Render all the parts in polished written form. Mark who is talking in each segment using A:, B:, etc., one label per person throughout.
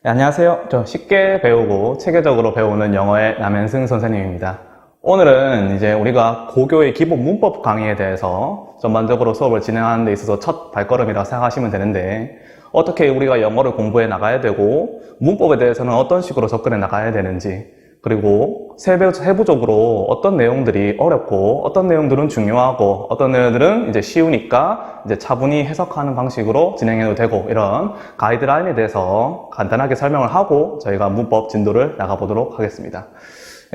A: 네, 안녕하세요. 저 쉽게 배우고 체계적으로 배우는 영어의 남현승 선생님입니다. 오늘은 이제 우리가 고교의 기본 문법 강의에 대해서 전반적으로 수업을 진행하는 데 있어서 첫 발걸음이라고 생각하시면 되는데, 어떻게 우리가 영어를 공부해 나가야 되고 문법에 대해서는 어떤 식으로 접근해 나가야 되는지, 그리고 세부적으로 어떤 내용들이 어렵고 어떤 내용들은 중요하고 어떤 내용들은 이제 쉬우니까 이제 차분히 해석하는 방식으로 진행해도 되고, 이런 가이드라인에 대해서 간단하게 설명을 하고 저희가 문법 진도를 나가보도록 하겠습니다.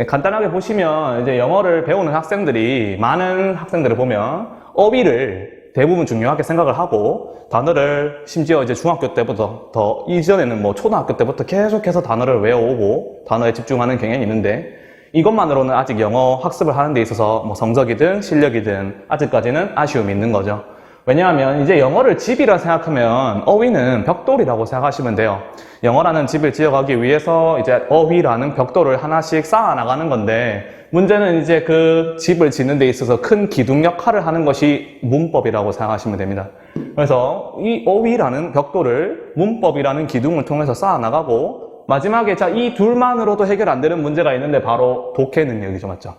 A: 간단하게 보시면 이제 영어를 배우는 학생들이, 많은 학생들을 보면 어휘를 대부분 중요하게 생각을 하고, 단어를 심지어 이제 중학교 때부터, 더 이전에는 뭐 초등학교 때부터 계속해서 단어를 외워오고 단어에 집중하는 경향이 있는데, 이것만으로는 아직 영어 학습을 하는 데 있어서 뭐 성적이든 실력이든 아직까지는 아쉬움이 있는 거죠. 왜냐하면 이제 영어를 집이라 생각하면 어휘는 벽돌이라고 생각하시면 돼요. 영어라는 집을 지어가기 위해서 이제 어휘라는 벽돌을 하나씩 쌓아 나가는 건데, 문제는 이제 그 집을 짓는 데 있어서 큰 기둥 역할을 하는 것이 문법이라고 생각하시면 됩니다. 그래서 이 어휘라는 벽돌을 문법이라는 기둥을 통해서 쌓아 나가고, 마지막에 이 둘만으로도 해결 안 되는 문제가 있는데 바로 독해 능력이죠. 맞죠?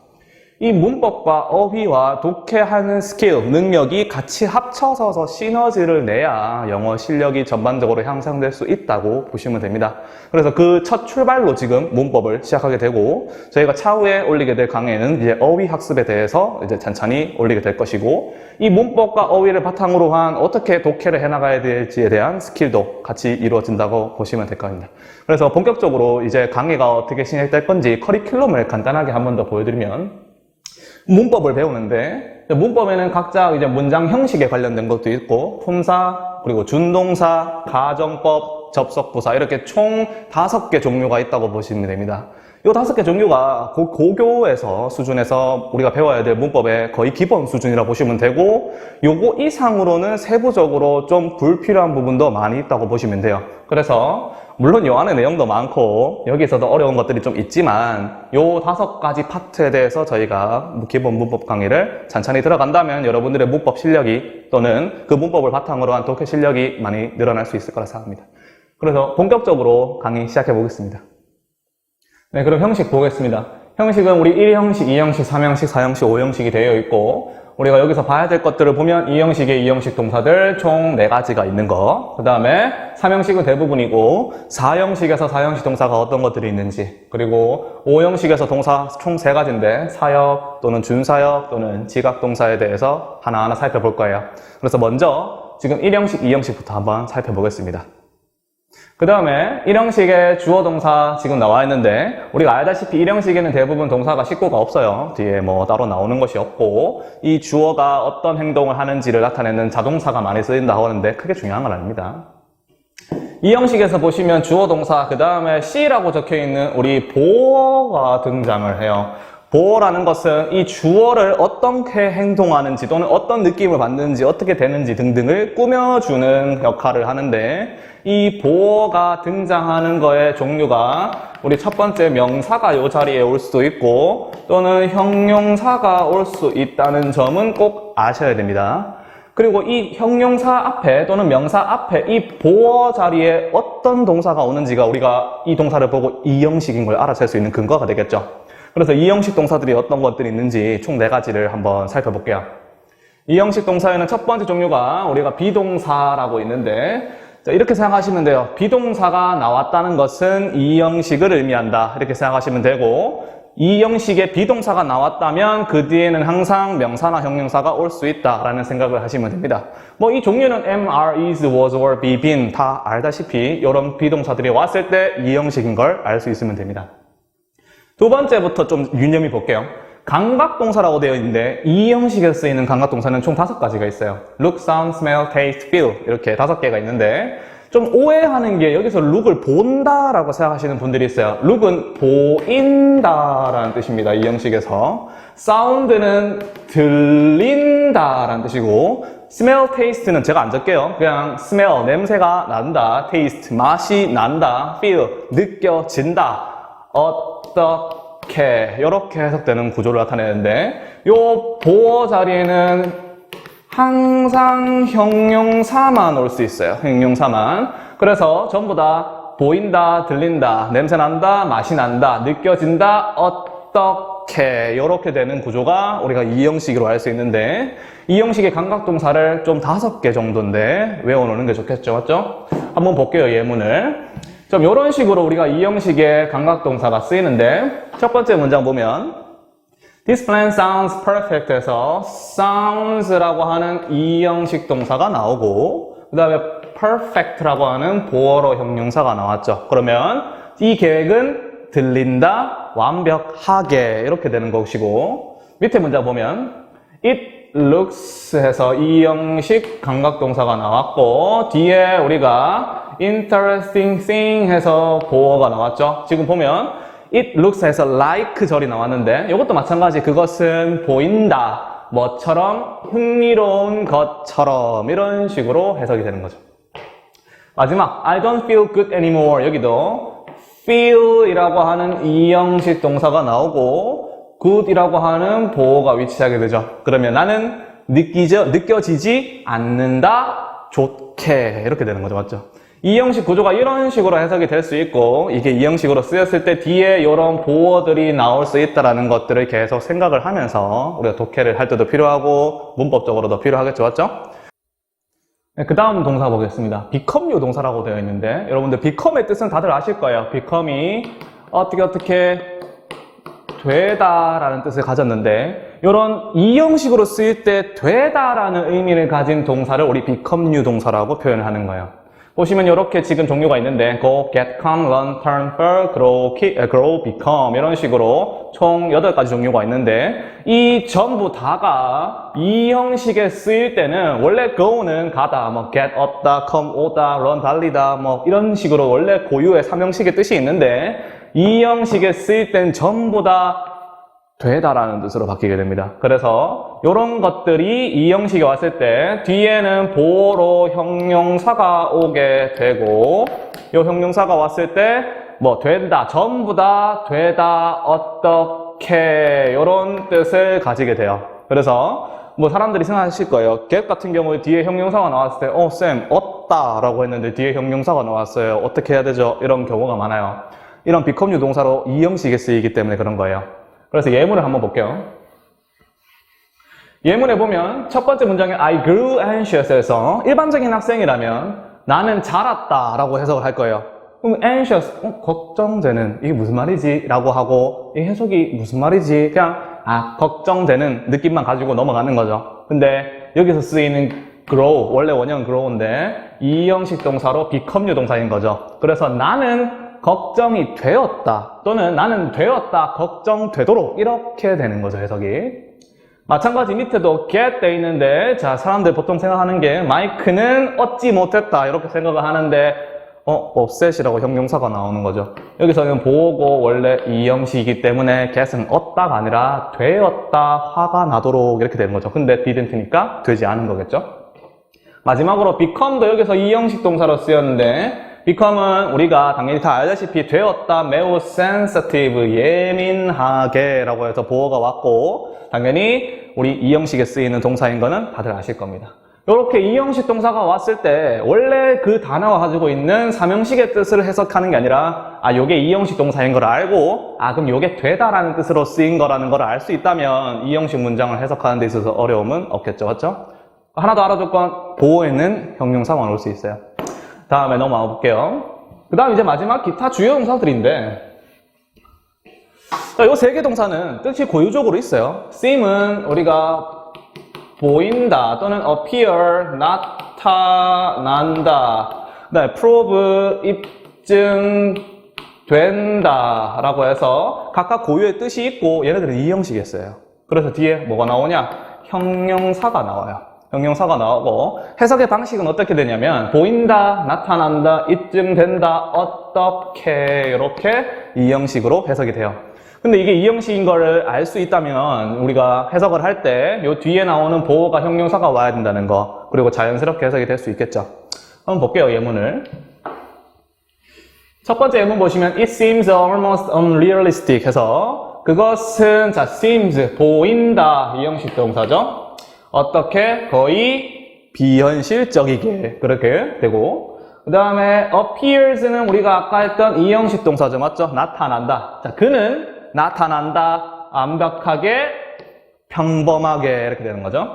A: 이 문법과 어휘와 독해하는 스킬, 능력이 같이 합쳐서 시너지를 내야 영어 실력이 전반적으로 향상될 수 있다고 보시면 됩니다. 그래서 그 첫 출발로 지금 문법을 시작하게 되고, 저희가 차후에 올리게 될 강의는 이제 어휘 학습에 대해서 이제 찬찬히 올리게 될 것이고, 이 문법과 어휘를 바탕으로 한 어떻게 독해를 해나가야 될지에 대한 스킬도 같이 이루어진다고 보시면 될 겁니다. 그래서 본격적으로 이제 강의가 어떻게 진행될 건지 커리큘럼을 간단하게 한 번 더 보여드리면, 문법을 배우는데, 문법에는 각자 이제 문장 형식에 관련된 것도 있고, 품사, 그리고 준동사, 가정법, 접속부사, 이렇게 총 5개 종류가 있다고 보시면 됩니다. 이 5개 종류가 고교에서 수준에서 우리가 배워야 될 문법의 거의 기본 수준이라 보시면 되고, 요거 이상으로는 세부적으로 좀 불필요한 부분도 많이 있다고 보시면 돼요. 그래서 물론 요 안에 내용도 많고 여기서도 어려운 것들이 좀 있지만, 요 5가지 파트에 대해서 저희가 기본 문법 강의를 찬찬히 들어간다면 여러분들의 문법 실력이, 또는 그 문법을 바탕으로 한 독해 실력이 많이 늘어날 수 있을 거라 생각합니다. 그래서 본격적으로 강의 시작해 보겠습니다. 네, 그럼 형식 보겠습니다. 형식은 우리 1형식, 2형식, 3형식, 4형식, 5형식이 되어 있고, 우리가 여기서 봐야 될 것들을 보면 2형식의 2형식 동사들 총 4가지가 있는 거, 그 다음에 3형식은 대부분이고, 4형식에서 4형식 동사가 어떤 것들이 있는지, 그리고 5형식에서 동사 총 3가지인데 사역 또는 준사역 또는 지각동사에 대해서 하나하나 살펴볼 거예요. 그래서 먼저 지금 1형식, 2형식부터 한번 살펴보겠습니다. 그 다음에 1형식의 주어 동사 지금 나와 있는데, 우리가 알다시피 1형식에는 대부분 동사가 식구가 없어요. 뒤에 뭐 따로 나오는 것이 없고, 이 주어가 어떤 행동을 하는지를 나타내는 자동사가 많이 쓰인다고 하는데 크게 중요한 건 아닙니다. 2형식에서 보시면 주어 동사, 그 다음에 C라고 적혀있는 우리 보어가 등장을 해요. 보어라는 것은 이 주어를 어떻게 행동하는지 또는 어떤 느낌을 받는지 어떻게 되는지 등등을 꾸며주는 역할을 하는데, 이 보어가 등장하는 거의 종류가 우리 첫 번째 명사가 이 자리에 올 수도 있고 또는 형용사가 올 수 있다는 점은 꼭 아셔야 됩니다. 그리고 이 형용사 앞에 또는 명사 앞에 이 보어 자리에 어떤 동사가 오는지가 우리가 이 동사를 보고 2형식인 걸 알아챌 수 있는 근거가 되겠죠. 그래서 2형식 동사들이 어떤 것들이 있는지 총 4가지를 한번 살펴볼게요. 2형식 동사에는 첫 번째 종류가 우리가 비동사라고 있는데, 자, 이렇게 생각하시면 돼요. 비동사가 나왔다는 것은 2형식을 의미한다, 이렇게 생각하시면 되고, 2형식의 비동사가 나왔다면 그 뒤에는 항상 명사나 형용사가 올 수 있다라는 생각을 하시면 됩니다. 뭐 이 종류는 am, are, is, was, or, be, been 다 알다시피 이런 비동사들이 왔을 때 2형식인 걸 알 수 있으면 됩니다. 두 번째부터 좀 유념히 볼게요. 감각동사라고 되어 있는데, 2형식에서 쓰이는 감각동사는 총 5가지가 있어요. look, sound, smell, taste, feel, 이렇게 5개가 있는데, 좀 오해하는 게 여기서 look을 본다라고 생각하시는 분들이 있어요. look은 보인다라는 뜻입니다. 2형식에서. sound는 들린다라는 뜻이고, smell, taste는 제가 안 적게요. 그냥 smell, 냄새가 난다, taste, 맛이 난다, feel, 느껴진다, 어떻게, 이렇게 해석되는 구조를 나타내는데, 요 보어 자리에는 항상 형용사만 올 수 있어요. 형용사만. 그래서 전부 다 보인다, 들린다, 냄새 난다, 맛이 난다, 느껴진다, 어떻게 이렇게 되는 구조가 우리가 이 형식으로 알 수 있는데 이 형식의 감각동사를 좀 5개 정도인데 외워놓는 게 좋겠죠, 맞죠? 한번 볼게요, 예문을. 좀 이런 식으로 우리가 이 형식의 감각동사가 쓰이는데 첫 번째 문장 보면 This plan sounds perfect 해서 sounds라고 하는 이 형식 동사가 나오고 그 다음에 perfect라고 하는 보어로 형용사가 나왔죠. 그러면 이 계획은 들린다, 완벽하게 이렇게 되는 것이고 밑에 문장 보면 It looks 해서 이 형식 감각동사가 나왔고 뒤에 우리가 interesting thing 해서 보어가 나왔죠. 지금 보면 It looks 해서 like 절이 나왔는데 이것도 마찬가지 그것은 보인다, 뭐처럼 흥미로운 것처럼 이런 식으로 해석이 되는 거죠. 마지막 I don't feel good anymore 여기도 feel 이라고 하는 이 형식 동사가 나오고 good 이라고 하는 보어가 위치하게 되죠. 그러면 나는 느껴지지 않는다, 좋게 이렇게 되는 거죠. 맞죠? 이 형식 구조가 이런 식으로 해석이 될 수 있고 이게 이 형식으로 쓰였을 때 뒤에 이런 보어들이 나올 수 있다는 것들을 계속 생각을 하면서 우리가 독해를 할 때도 필요하고 문법적으로도 필요하겠죠. 맞죠? 네, 그 다음 동사 보겠습니다. become류 동사라고 되어 있는데 여러분들 become의 뜻은 다들 아실 거예요. become이 어떻게 되다라는 뜻을 가졌는데 이런 이 형식으로 쓰일 때 되다라는 의미를 가진 동사를 우리 become류 동사라고 표현을 하는 거예요. 보시면 이렇게 지금 종류가 있는데 go, get, come, learn, turn, for, grow, become 이런 식으로 총 8가지 종류가 있는데 이 전부 다가 이 형식에 쓰일 때는 원래 go는 가다, 뭐 get, 얻다, come, 오다, run, 달리다 뭐 이런 식으로 원래 고유의 3형식의 뜻이 있는데 이 형식에 쓰일 땐 전부 다 되다라는 뜻으로 바뀌게 됩니다. 그래서 이런 것들이 이 형식에 왔을 때 뒤에는 보어로 형용사가 오게 되고 이 형용사가 왔을 때 뭐 된다, 전부 다 되다, 어떻게 이런 뜻을 가지게 돼요. 그래서 뭐 사람들이 생각하실 거예요. get 같은 경우에 뒤에 형용사가 나왔을 때 쌤, 얻다 라고 했는데 뒤에 형용사가 나왔어요. 어떻게 해야 되죠? 이런 경우가 많아요. 이런 become류 동사로 이 형식에 쓰이기 때문에 그런 거예요. 그래서 예문을 한번 볼게요. 예문에 보면 첫 번째 문장에 I grew anxious 해서 일반적인 학생이라면 나는 자랐다 라고 해석을 할 거예요. 그럼 anxious, 걱정되는, 이게 무슨 말이지? 라고 하고 이 해석이 무슨 말이지? 그냥 걱정되는 느낌만 가지고 넘어가는 거죠. 근데 여기서 쓰이는 grow, 원래 원형은 grow인데 이 형식 동사로 become류 동사인 거죠. 그래서 나는 걱정이 되었다 또는 나는 되었다, 걱정되도록 이렇게 되는 거죠, 해석이. 마찬가지 밑에도 get 돼 있는데 자 사람들 보통 생각하는 게 마이크는 얻지 못했다 이렇게 생각을 하는데 offset이라고 형용사가 나오는 거죠. 여기서는 보고 원래 이 형식이기 때문에 get은 얻다가 아니라 되었다, 화가 나도록 이렇게 되는 거죠. 근데 didn't니까 되지 않은 거겠죠. 마지막으로 become도 여기서 이 형식 동사로 쓰였는데 become은 우리가 당연히 다 알다시피 되었다, 매우 sensitive, 예민하게 라고 해서 보어가 왔고 당연히 우리 이 형식에 쓰이는 동사인 거는 다들 아실 겁니다. 이렇게 이 형식 동사가 왔을 때 원래 그 단어가 가지고 있는 3형식의 뜻을 해석하는 게 아니라 요게 이 형식 동사인 걸 알고 그럼 요게 되다라는 뜻으로 쓰인 거라는 걸 알 수 있다면 이 형식 문장을 해석하는 데 있어서 어려움은 없겠죠. 맞죠? 하나 더 알아둘 건 보어에는 형용사가 나올 수 있어요. 다음에 넘어가 볼게요. 그 다음 이제 마지막 기타 주요 동사들인데 자, 요 3개 동사는 뜻이 고유적으로 있어요. seem은 우리가 보인다 또는 appear, 나타난다. 그 다음에 prove, 입증된다 라고 해서 각각 고유의 뜻이 있고 얘네들은 이 형식이었어요. 그래서 뒤에 뭐가 나오냐? 형용사가 나와요. 형용사가 나오고 해석의 방식은 어떻게 되냐면 보인다, 나타난다, 입증된다, 어떻게 이렇게 이 형식으로 해석이 돼요. 근데 이게 이 형식인 거를 알 수 있다면 우리가 해석을 할 때 요 뒤에 나오는 보어가 형용사가 와야 된다는 거 그리고 자연스럽게 해석이 될 수 있겠죠. 한번 볼게요, 예문을. 첫 번째 예문 보시면 It seems almost unrealistic 해서 그것은 seems, 보인다 이 형식 동사죠. 어떻게? 거의 비현실적이게 그렇게 되고 그 다음에 appears는 우리가 아까 했던 이형식 동사죠. 맞죠? 나타난다. 자, 그는 나타난다. 완벽하게, 평범하게 이렇게 되는 거죠.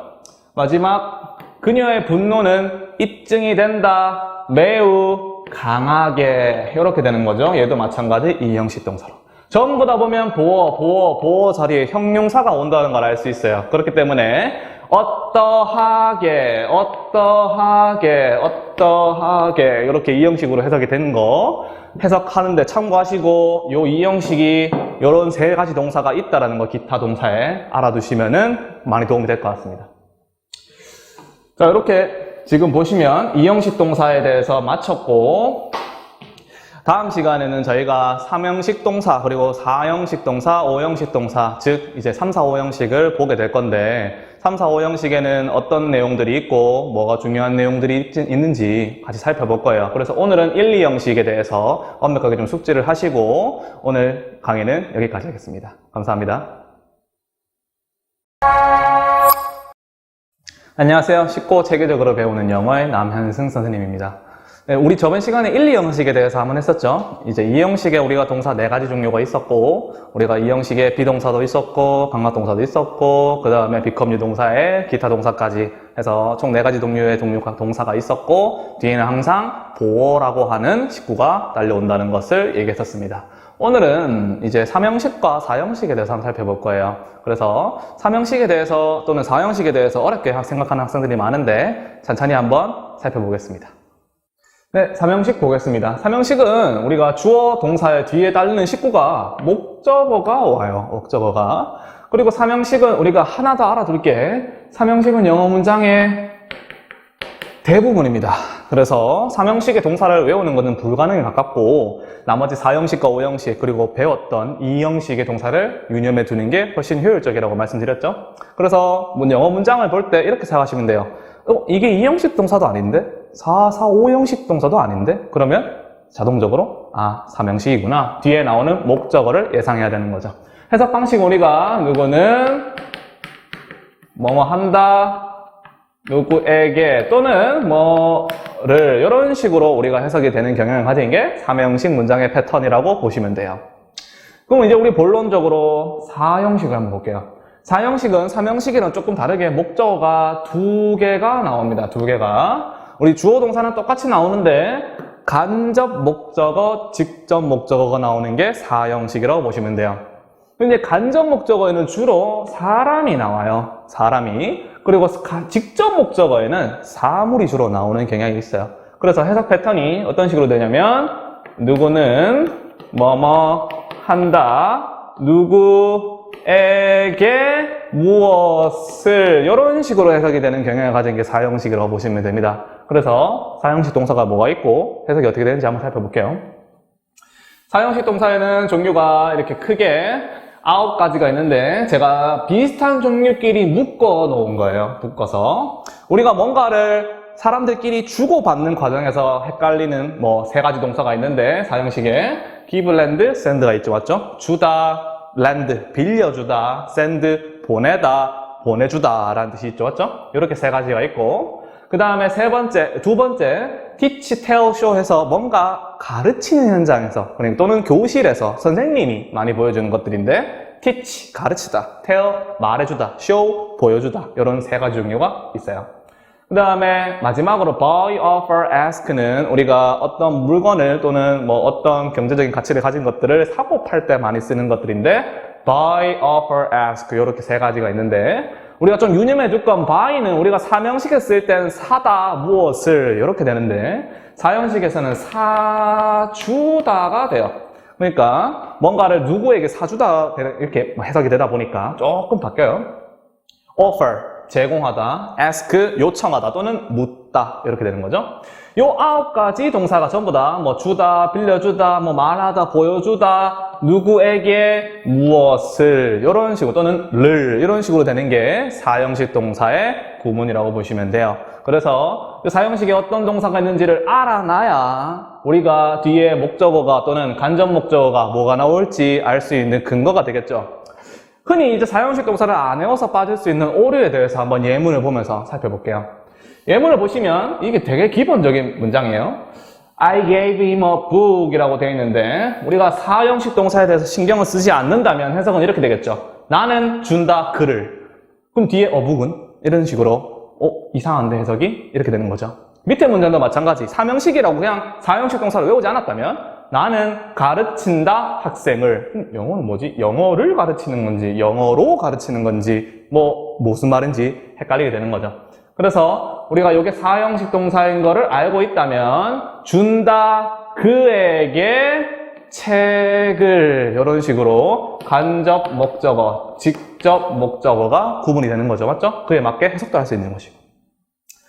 A: 마지막, 그녀의 분노는 입증이 된다. 매우 강하게 이렇게 되는 거죠. 얘도 마찬가지 이형식 동사로. 전부 다 보면 보어 자리에 형용사가 온다는 걸 알 수 있어요. 그렇기 때문에 어떠하게 이렇게 이형식으로 해석이 되는 거 해석하는데 참고하시고, 요 이형식이 요런 세 가지 동사가 있다라는 거 기타 동사에 알아두시면은 많이 도움이 될 것 같습니다. 자, 이렇게 지금 보시면 이형식 동사에 대해서 마쳤고, 다음 시간에는 저희가 3형식 동사, 그리고 4형식 동사, 5형식 동사, 즉 이제 3, 4, 5형식을 보게 될 건데, 3, 4, 5형식에는 어떤 내용들이 있고 뭐가 중요한 내용들이 있는지 같이 살펴볼 거예요. 그래서 오늘은 1, 2형식에 대해서 완벽하게 좀 숙지를 하시고 오늘 강의는 여기까지 하겠습니다. 감사합니다. 안녕하세요. 쉽고 체계적으로 배우는 영어의 남현승 선생님입니다. 네, 우리 저번 시간에 1, 2형식에 대해서 한번 했었죠. 이제 2형식에 우리가 동사 4가지 종류가 있었고, 우리가 2형식에 비동사도 있었고, 강압동사도 있었고, 그 다음에 become 유동사에 기타 동사까지 해서 총 4가지 종류의 동사가 있었고, 뒤에는 항상 보어라고 하는 식구가 딸려온다는 것을 얘기했었습니다. 오늘은 이제 3형식과 4형식에 대해서 한번 살펴볼 거예요. 그래서 3형식에 대해서 또는 4형식에 대해서 어렵게 생각하는 학생들이 많은데 천천히 한번 살펴보겠습니다. 네, 3형식 보겠습니다. 3형식은 우리가 주어 동사의 뒤에 달리는 식구가 목적어가 와요. 목적어가. 그리고 3형식은 우리가 하나 더 알아둘 게 3형식은 영어 문장의 대부분입니다. 그래서 3형식의 동사를 외우는 것은 불가능에 가깝고 나머지 4형식과 5형식 그리고 배웠던 2형식의 동사를 유념해 두는 게 훨씬 효율적이라고 말씀드렸죠. 그래서 영어 문장을 볼 때 이렇게 생각하시면 돼요. 이게 2형식 동사도 아닌데? 4, 5형식 동사도 아닌데? 그러면 자동적으로 3형식이구나. 뒤에 나오는 목적어를 예상해야 되는 거죠. 해석 방식 우리가 누구는 뭐뭐 한다, 누구에게 또는 뭐를 이런 식으로 우리가 해석이 되는 경향을 가진 게 3형식 문장의 패턴이라고 보시면 돼요. 그럼 이제 우리 본론적으로 4형식을 한번 볼게요. 4형식은 3형식이랑 조금 다르게 목적어가 2개가 나옵니다. 2개가. 우리 주어 동사는 똑같이 나오는데 간접 목적어, 직접 목적어가 나오는 게 4형식이라고 보시면 돼요. 근데 간접 목적어에는 주로 사람이 나와요. 사람이. 그리고 직접 목적어에는 사물이 주로 나오는 경향이 있어요. 그래서 해석 패턴이 어떤 식으로 되냐면 누구는 뭐뭐 한다, 누구에게 무엇을 이런 식으로 해석이 되는 경향을 가진 게 4형식이라고 보시면 됩니다. 그래서 4형식 동사가 뭐가 있고 해석이 어떻게 되는지 한번 살펴볼게요. 4형식 동사에는 종류가 이렇게 크게 9가지가 있는데 제가 비슷한 종류끼리 묶어 놓은 거예요. 묶어서 우리가 뭔가를 사람들끼리 주고받는 과정에서 헷갈리는 3가지 동사가 있는데 4형식에 give, lend, send가 있죠. 맞죠? 주다, lend, 빌려주다, send, 보내다, 보내주다 라는 뜻이 있죠. 맞죠? 이렇게 3가지가 있고 그 다음에 두 번째 teach, tell, show 해서 뭔가 가르치는 현장에서 또는 교실에서 선생님이 많이 보여주는 것들인데 teach, 가르치다, tell, 말해주다, show, 보여주다 이런 3가지 종류가 있어요. 그 다음에 마지막으로 buy, offer, ask는 우리가 어떤 물건을 또는 어떤 경제적인 가치를 가진 것들을 사고 팔 때 많이 쓰는 것들인데 buy, offer, ask 이렇게 3가지가 있는데 우리가 좀 유념해 줄 건 buy는 우리가 3형식에 쓸 때는 사다, 무엇을 이렇게 되는데 4형식에서는 사주다가 돼요. 그러니까 뭔가를 누구에게 사주다 이렇게 해석이 되다 보니까 조금 바뀌어요. offer, 제공하다, ask, 요청하다 또는 묻다 이렇게 되는 거죠. 요 9가지 동사가 전부 다 주다, 빌려주다, 말하다, 보여주다, 누구에게 무엇을 이런 식으로 또는 를 이런 식으로 되는 게 4형식 동사의 구문이라고 보시면 돼요. 그래서 이 4형식에 어떤 동사가 있는지를 알아놔야 우리가 뒤에 목적어가 또는 간접 목적어가 뭐가 나올지 알 수 있는 근거가 되겠죠. 흔히 이제 4형식 동사를 안 외워서 빠질 수 있는 오류에 대해서 한번 예문을 보면서 살펴볼게요. 예문을 보시면 이게 되게 기본적인 문장이에요. I gave him a book 이라고 되어 있는데 우리가 사형식 동사에 대해서 신경을 쓰지 않는다면 해석은 이렇게 되겠죠. 나는 준다 그를. 그럼 뒤에 a book은 이런 식으로 이상한데 해석이? 이렇게 되는 거죠. 밑에 문장도 마찬가지. 사명식이라고 그냥 사형식 동사를 외우지 않았다면 나는 가르친다 학생을. 영어는 뭐지? 영어를 가르치는 건지 영어로 가르치는 건지 무슨 말인지 헷갈리게 되는 거죠. 그래서 우리가 이게 사형식 동사인 거를 알고 있다면 준다 그에게 책을 이런 식으로 간접 목적어, 직접 목적어가 구분이 되는 거죠. 맞죠? 그에 맞게 해석도 할 수 있는 것이고.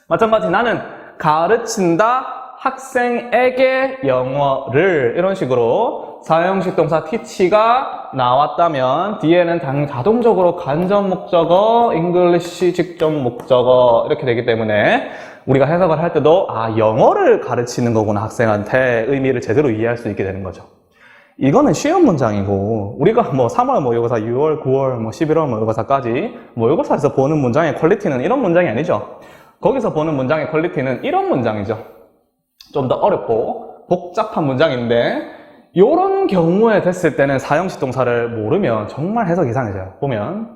A: 마찬가지 나는 가르친다 학생에게 영어를 이런 식으로 사형식 동사 teach가 나왔다면 뒤에는 자동적으로 간접 목적어, English 직접 목적어 이렇게 되기 때문에 우리가 해석을 할 때도 영어를 가르치는 거구나 학생한테 의미를 제대로 이해할 수 있게 되는 거죠. 이거는 쉬운 문장이고 우리가 3월 모의고사, 6월, 9월, 11월 모의고사까지 모의고사에서 보는 문장의 퀄리티는 이런 문장이 아니죠. 거기서 보는 문장의 퀄리티는 이런 문장이죠. 좀 더 어렵고 복잡한 문장인데 이런 경우에 됐을 때는 사형식 동사를 모르면 정말 해석이 이상해져요. 보면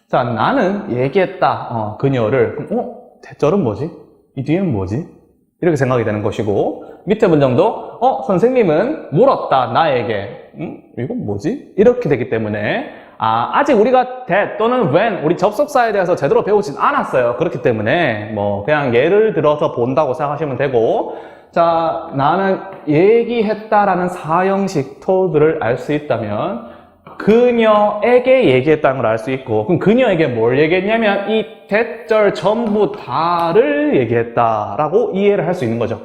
A: 자 나는 얘기했다 그녀를. 그럼 대절은 뭐지? 이 뒤에는 뭐지? 이렇게 생각이 되는 것이고 밑에 문장도 선생님은 물었다 나에게. 이건 뭐지? 이렇게 되기 때문에 아직 우리가 that 또는 when 우리 접속사에 대해서 제대로 배우진 않았어요. 그렇기 때문에 그냥 예를 들어서 본다고 생각하시면 되고 자 나는 얘기했다라는 사형식 told를 알 수 있다면 그녀에게 얘기했다는 걸 알 수 있고 그럼 그녀에게 뭘 얘기했냐면 이 대절 전부 다를 얘기했다라고 이해를 할 수 있는 거죠.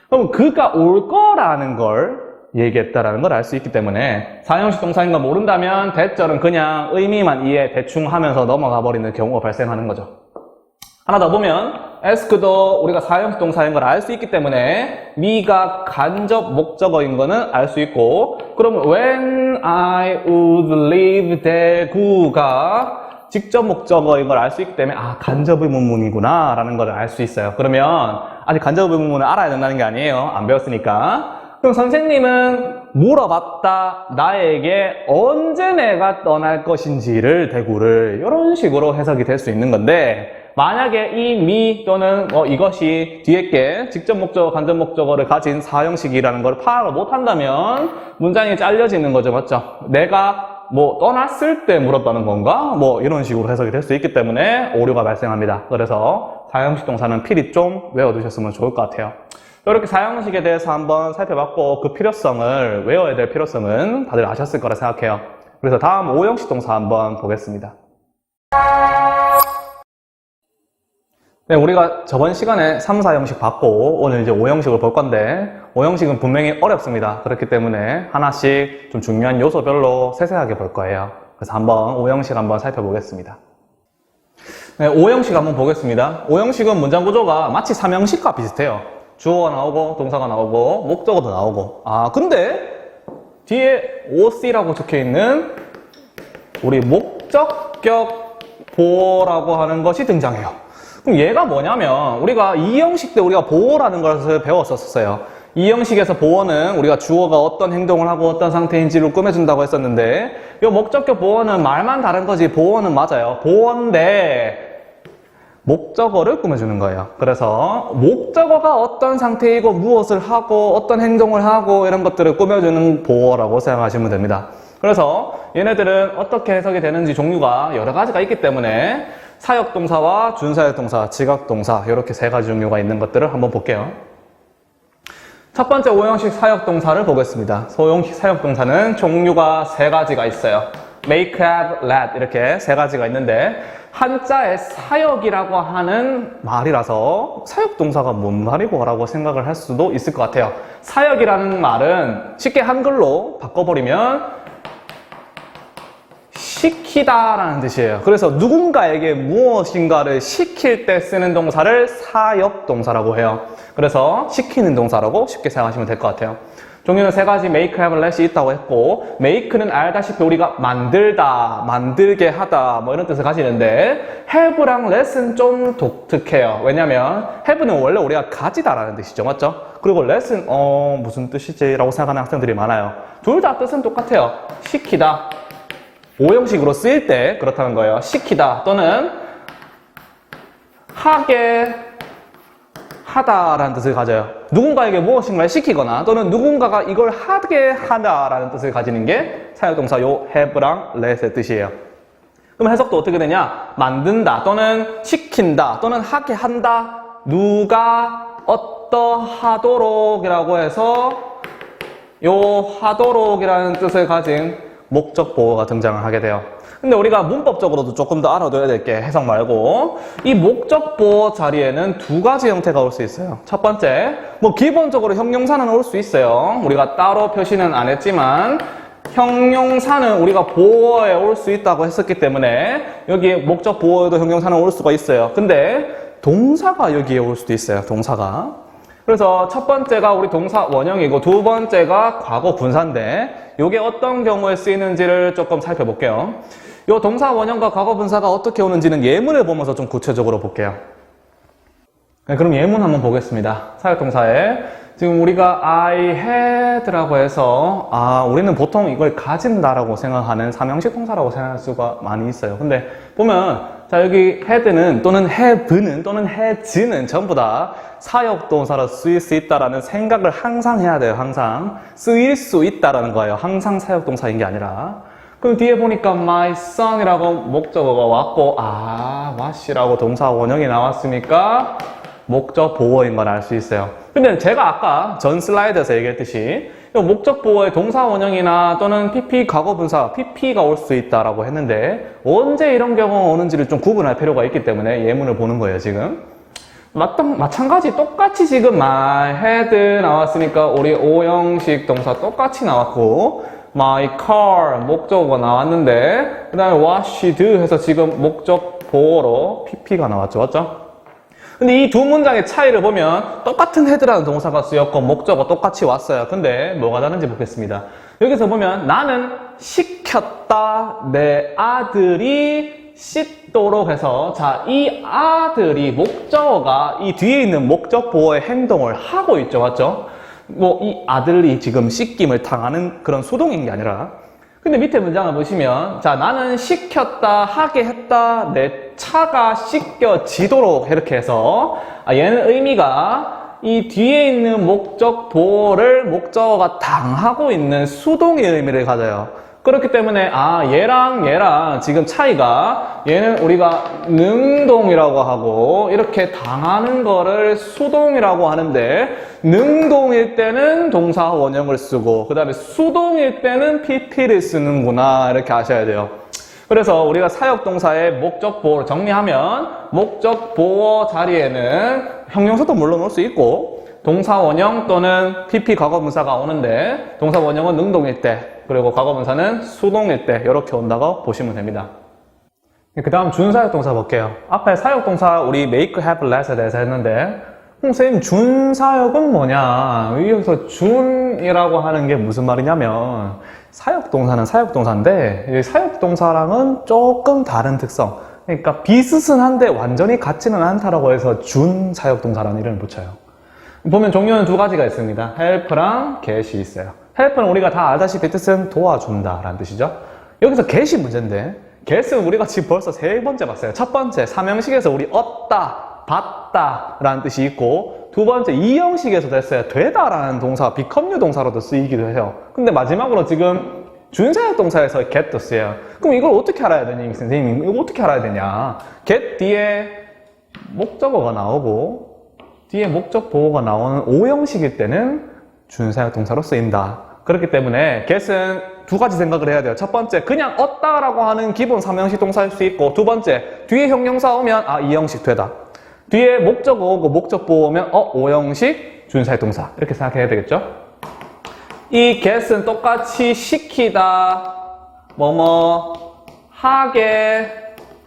A: 그럼 그가 올 거라는 걸 얘기했다라는 걸 알 수 있기 때문에 사형식 동사인 거 모른다면 대절은 그냥 의미만 이해 대충 하면서 넘어가 버리는 경우가 발생하는 거죠. 하나 더 보면 ask도 우리가 사형식 동사인 걸 알 수 있기 때문에 me가 간접 목적어인 거는 알 수 있고 그럼 when I would leave 대구가 직접 목적어인 걸 알 수 있기 때문에 간접 의문문이구나 라는 걸 알 수 있어요. 그러면 아직 간접 의문문을 알아야 된다는 게 아니에요. 안 배웠으니까. 그럼 선생님은 물어봤다 나에게 언제 내가 떠날 것인지를 대구를 이런 식으로 해석이 될 수 있는 건데 만약에 이 me 또는 이것이 뒤에 게 직접 목적어, 간접 목적어를 가진 사형식이라는 걸 파악을 못한다면 문장이 잘려지는 거죠. 맞죠? 내가 떠났을 때 물었다는 건가? 이런 식으로 해석이 될 수 있기 때문에 오류가 발생합니다. 그래서 사형식 동사는 필히 좀 외워두셨으면 좋을 것 같아요. 이렇게 사형식에 대해서 한번 살펴봤고 그 필요성을 외워야 될 필요성은 다들 아셨을 거라 생각해요. 그래서 다음 5형식 동사 한번 보겠습니다. 네, 우리가 저번 시간에 3, 4형식 봤고 오늘 이제 5형식을 볼 건데 5형식은 분명히 어렵습니다. 그렇기 때문에 하나씩 좀 중요한 요소별로 세세하게 볼 거예요. 그래서 한번 5형식 한번 살펴보겠습니다. 네, 5형식 한번 보겠습니다. 5형식은 문장 구조가 마치 3형식과 비슷해요. 주어가 나오고 동사가 나오고 목적어도 나오고 근데 뒤에 OC라고 적혀있는 우리 목적격 보어라고 하는 것이 등장해요. 그럼 얘가 뭐냐면 우리가 2형식 때 우리가 보어라는 것을 배웠었어요. 2형식에서 보어는 우리가 주어가 어떤 행동을 하고 어떤 상태인지를 꾸며준다고 했었는데 이 목적격 보어는 말만 다른 거지 보어는 맞아요. 보어인데 목적어를 꾸며주는 거예요. 그래서 목적어가 어떤 상태이고 무엇을 하고 어떤 행동을 하고 이런 것들을 꾸며주는 보어라고 생각하시면 됩니다. 그래서 얘네들은 어떻게 해석이 되는지 종류가 여러 가지가 있기 때문에 사역동사와 준사역동사, 지각동사 이렇게 세 가지 종류가 있는 것들을 한번 볼게요. 첫 번째 5형식 사역동사를 보겠습니다. 5형식 사역동사는 종류가 세 가지가 있어요. make, have, let 이렇게 세 가지가 있는데 한자의 사역이라고 하는 말이라서 사역동사가 뭔 말이고 라고 생각을 할 수도 있을 것 같아요. 사역이라는 말은 쉽게 한글로 바꿔버리면 시키다라는 뜻이에요. 그래서 누군가에게 무엇인가를 시킬 때 쓰는 동사를 사역동사라고 해요. 그래서 시키는 동사라고 쉽게 생각하시면 될 것 같아요. 종류는 세 가지 make, have, let이 있다고 했고, make는 알다시피 우리가 만들다, 만들게 하다 뭐 이런 뜻을 가지는데 have랑 let은 좀 독특해요. 왜냐면 have는 원래 우리가 가지다라는 뜻이죠. 맞죠? 그리고 let은 무슨 뜻이지? 라고 생각하는 학생들이 많아요. 둘 다 뜻은 똑같아요. 시키다. 오형식으로 쓰일 때 그렇다는 거예요. 시키다 또는 하게 하다라는 뜻을 가져요. 누군가에게 무엇인가를 시키거나 또는 누군가가 이걸 하게 하다라는 뜻을 가지는 게 사역동사 요 have랑 let의 뜻이에요. 그럼 해석도 어떻게 되냐? 만든다 또는 시킨다 또는 하게 한다. 누가 어떠하도록 이라고 해서 요 하도록이라는 뜻을 가진 목적 보어가 등장을 하게 돼요. 근데 우리가 문법적으로도 조금 더 알아둬야 될 게 해석 말고 이 목적 보어 자리에는 두 가지 형태가 올 수 있어요. 첫 번째, 뭐 기본적으로 형용사는 올 수 있어요. 우리가 따로 표시는 안 했지만 형용사는 우리가 보어에 올 수 있다고 했었기 때문에 여기 목적 보어에도 형용사는 올 수가 있어요. 근데 동사가 여기에 올 수도 있어요. 동사가. 그래서 첫 번째가 우리 동사 원형이고 두 번째가 과거 분사인데 이게 어떤 경우에 쓰이는지를 조금 살펴볼게요. 이 동사 원형과 과거 분사가 어떻게 오는지는 예문을 보면서 좀 구체적으로 볼게요. 네, 그럼 예문 한번 보겠습니다. 사역동사에 지금 우리가 I had라고 해서 우리는 보통 이걸 가진다라고 생각하는 삼형식 동사라고 생각할 수가 많이 있어요. 근데 보면 자 여기 had는 또는 have는 또는 has는 전부 다 사역동사로 쓰일 수 있다라는 생각을 항상 해야 돼요. 항상 쓰일 수 있다라는 거예요. 항상 사역동사인 게 아니라. 그럼 뒤에 보니까 my son이라고 목적어가 왔고 what이라고 동사 원형이 나왔으니까 목적 보어인 걸 알 수 있어요. 근데 제가 아까 전 슬라이드에서 얘기했듯이 목적 보어의 동사 원형이나 또는 PP 과거 분사 PP가 올 수 있다라고 했는데 언제 이런 경우가 오는지를 좀 구분할 필요가 있기 때문에 예문을 보는 거예요. 지금 마찬가지 똑같이 지금 my had 나왔으니까 우리 오형식 동사 똑같이 나왔고 my car 목적어가 나왔는데 그 다음에 what she do 해서 지금 목적 보어로 PP가 나왔죠. 맞죠? 근데 이 두 문장의 차이를 보면 똑같은 head라는 동사가 쓰였고 목적어 똑같이 왔어요. 근데 뭐가 다른지 보겠습니다. 여기서 보면 나는 시켰다 내 아들이 씻도록 해서 자, 이 아들이 목적어가 이 뒤에 있는 목적 보어의 행동을 하고 있죠. 맞죠? 뭐 이 아들이 지금 씻김을 당하는 그런 수동인 게 아니라 근데 밑에 문장을 보시면 자 나는 시켰다 하게 했다 내 차가 씻겨지도록 이렇게 해서 얘는 의미가 이 뒤에 있는 목적 보어를 목적어가 당하고 있는 수동의 의미를 가져요. 그렇기 때문에 얘랑 지금 차이가 얘는 우리가 능동이라고 하고 이렇게 당하는 거를 수동이라고 하는데 능동일 때는 동사 원형을 쓰고 그 다음에 수동일 때는 PP를 쓰는구나 이렇게 아셔야 돼요. 그래서 우리가 사역동사의 목적 보어를 정리하면 목적 보어 자리에는 형용사도 물론 올 수 있고 동사 원형 또는 PP 과거분사가 오는데 동사 원형은 능동일 때 그리고 과거분사는 수동일 때 이렇게 온다고 보시면 됩니다. 그 다음 준사역동사 볼게요. 앞에 사역동사 우리 make, have, let에 대해서 했는데 선생님 준사역은 뭐냐? 여기서 준이라고 하는 게 무슨 말이냐면 사역동사는 사역동사인데 이 사역동사랑은 조금 다른 특성 그러니까 비슷한데 완전히 같지는 않다라고 해서 준사역동사라는 이름을 붙여요. 보면 종류는 두 가지가 있습니다. help랑 get이 있어요. help는 우리가 다 알다시피 뜻은 도와준다 라는 뜻이죠. 여기서 get이 문제인데 get은 우리가 지금 벌써 세 번째 봤어요. 첫 번째 삼형식에서 우리 얻다, 받다 라는 뜻이 있고 두 번째 이형식에서도 했어요. 되다 라는 동사, become류 동사로도 쓰이기도 해요. 근데 마지막으로 지금 준사역 동사에서 get도 쓰여요. 그럼 이걸 어떻게 알아야 되니? 선생님 이거 어떻게 알아야 되냐? get 뒤에 목적어가 나오고 뒤에 목적 보어가 나오는 오형식일 때는 준사역 동사로 쓰인다. 그렇기 때문에 get은 두 가지 생각을 해야 돼요. 첫 번째, 그냥 얻다라고 하는 기본 삼형식 동사일 수 있고 두 번째, 뒤에 형용사 오면 이형식 되다. 뒤에 목적어 오고 목적 보어 오면 오형식 준사역 동사 이렇게 생각해야 되겠죠? 이 get은 똑같이 시키다, 뭐뭐 하게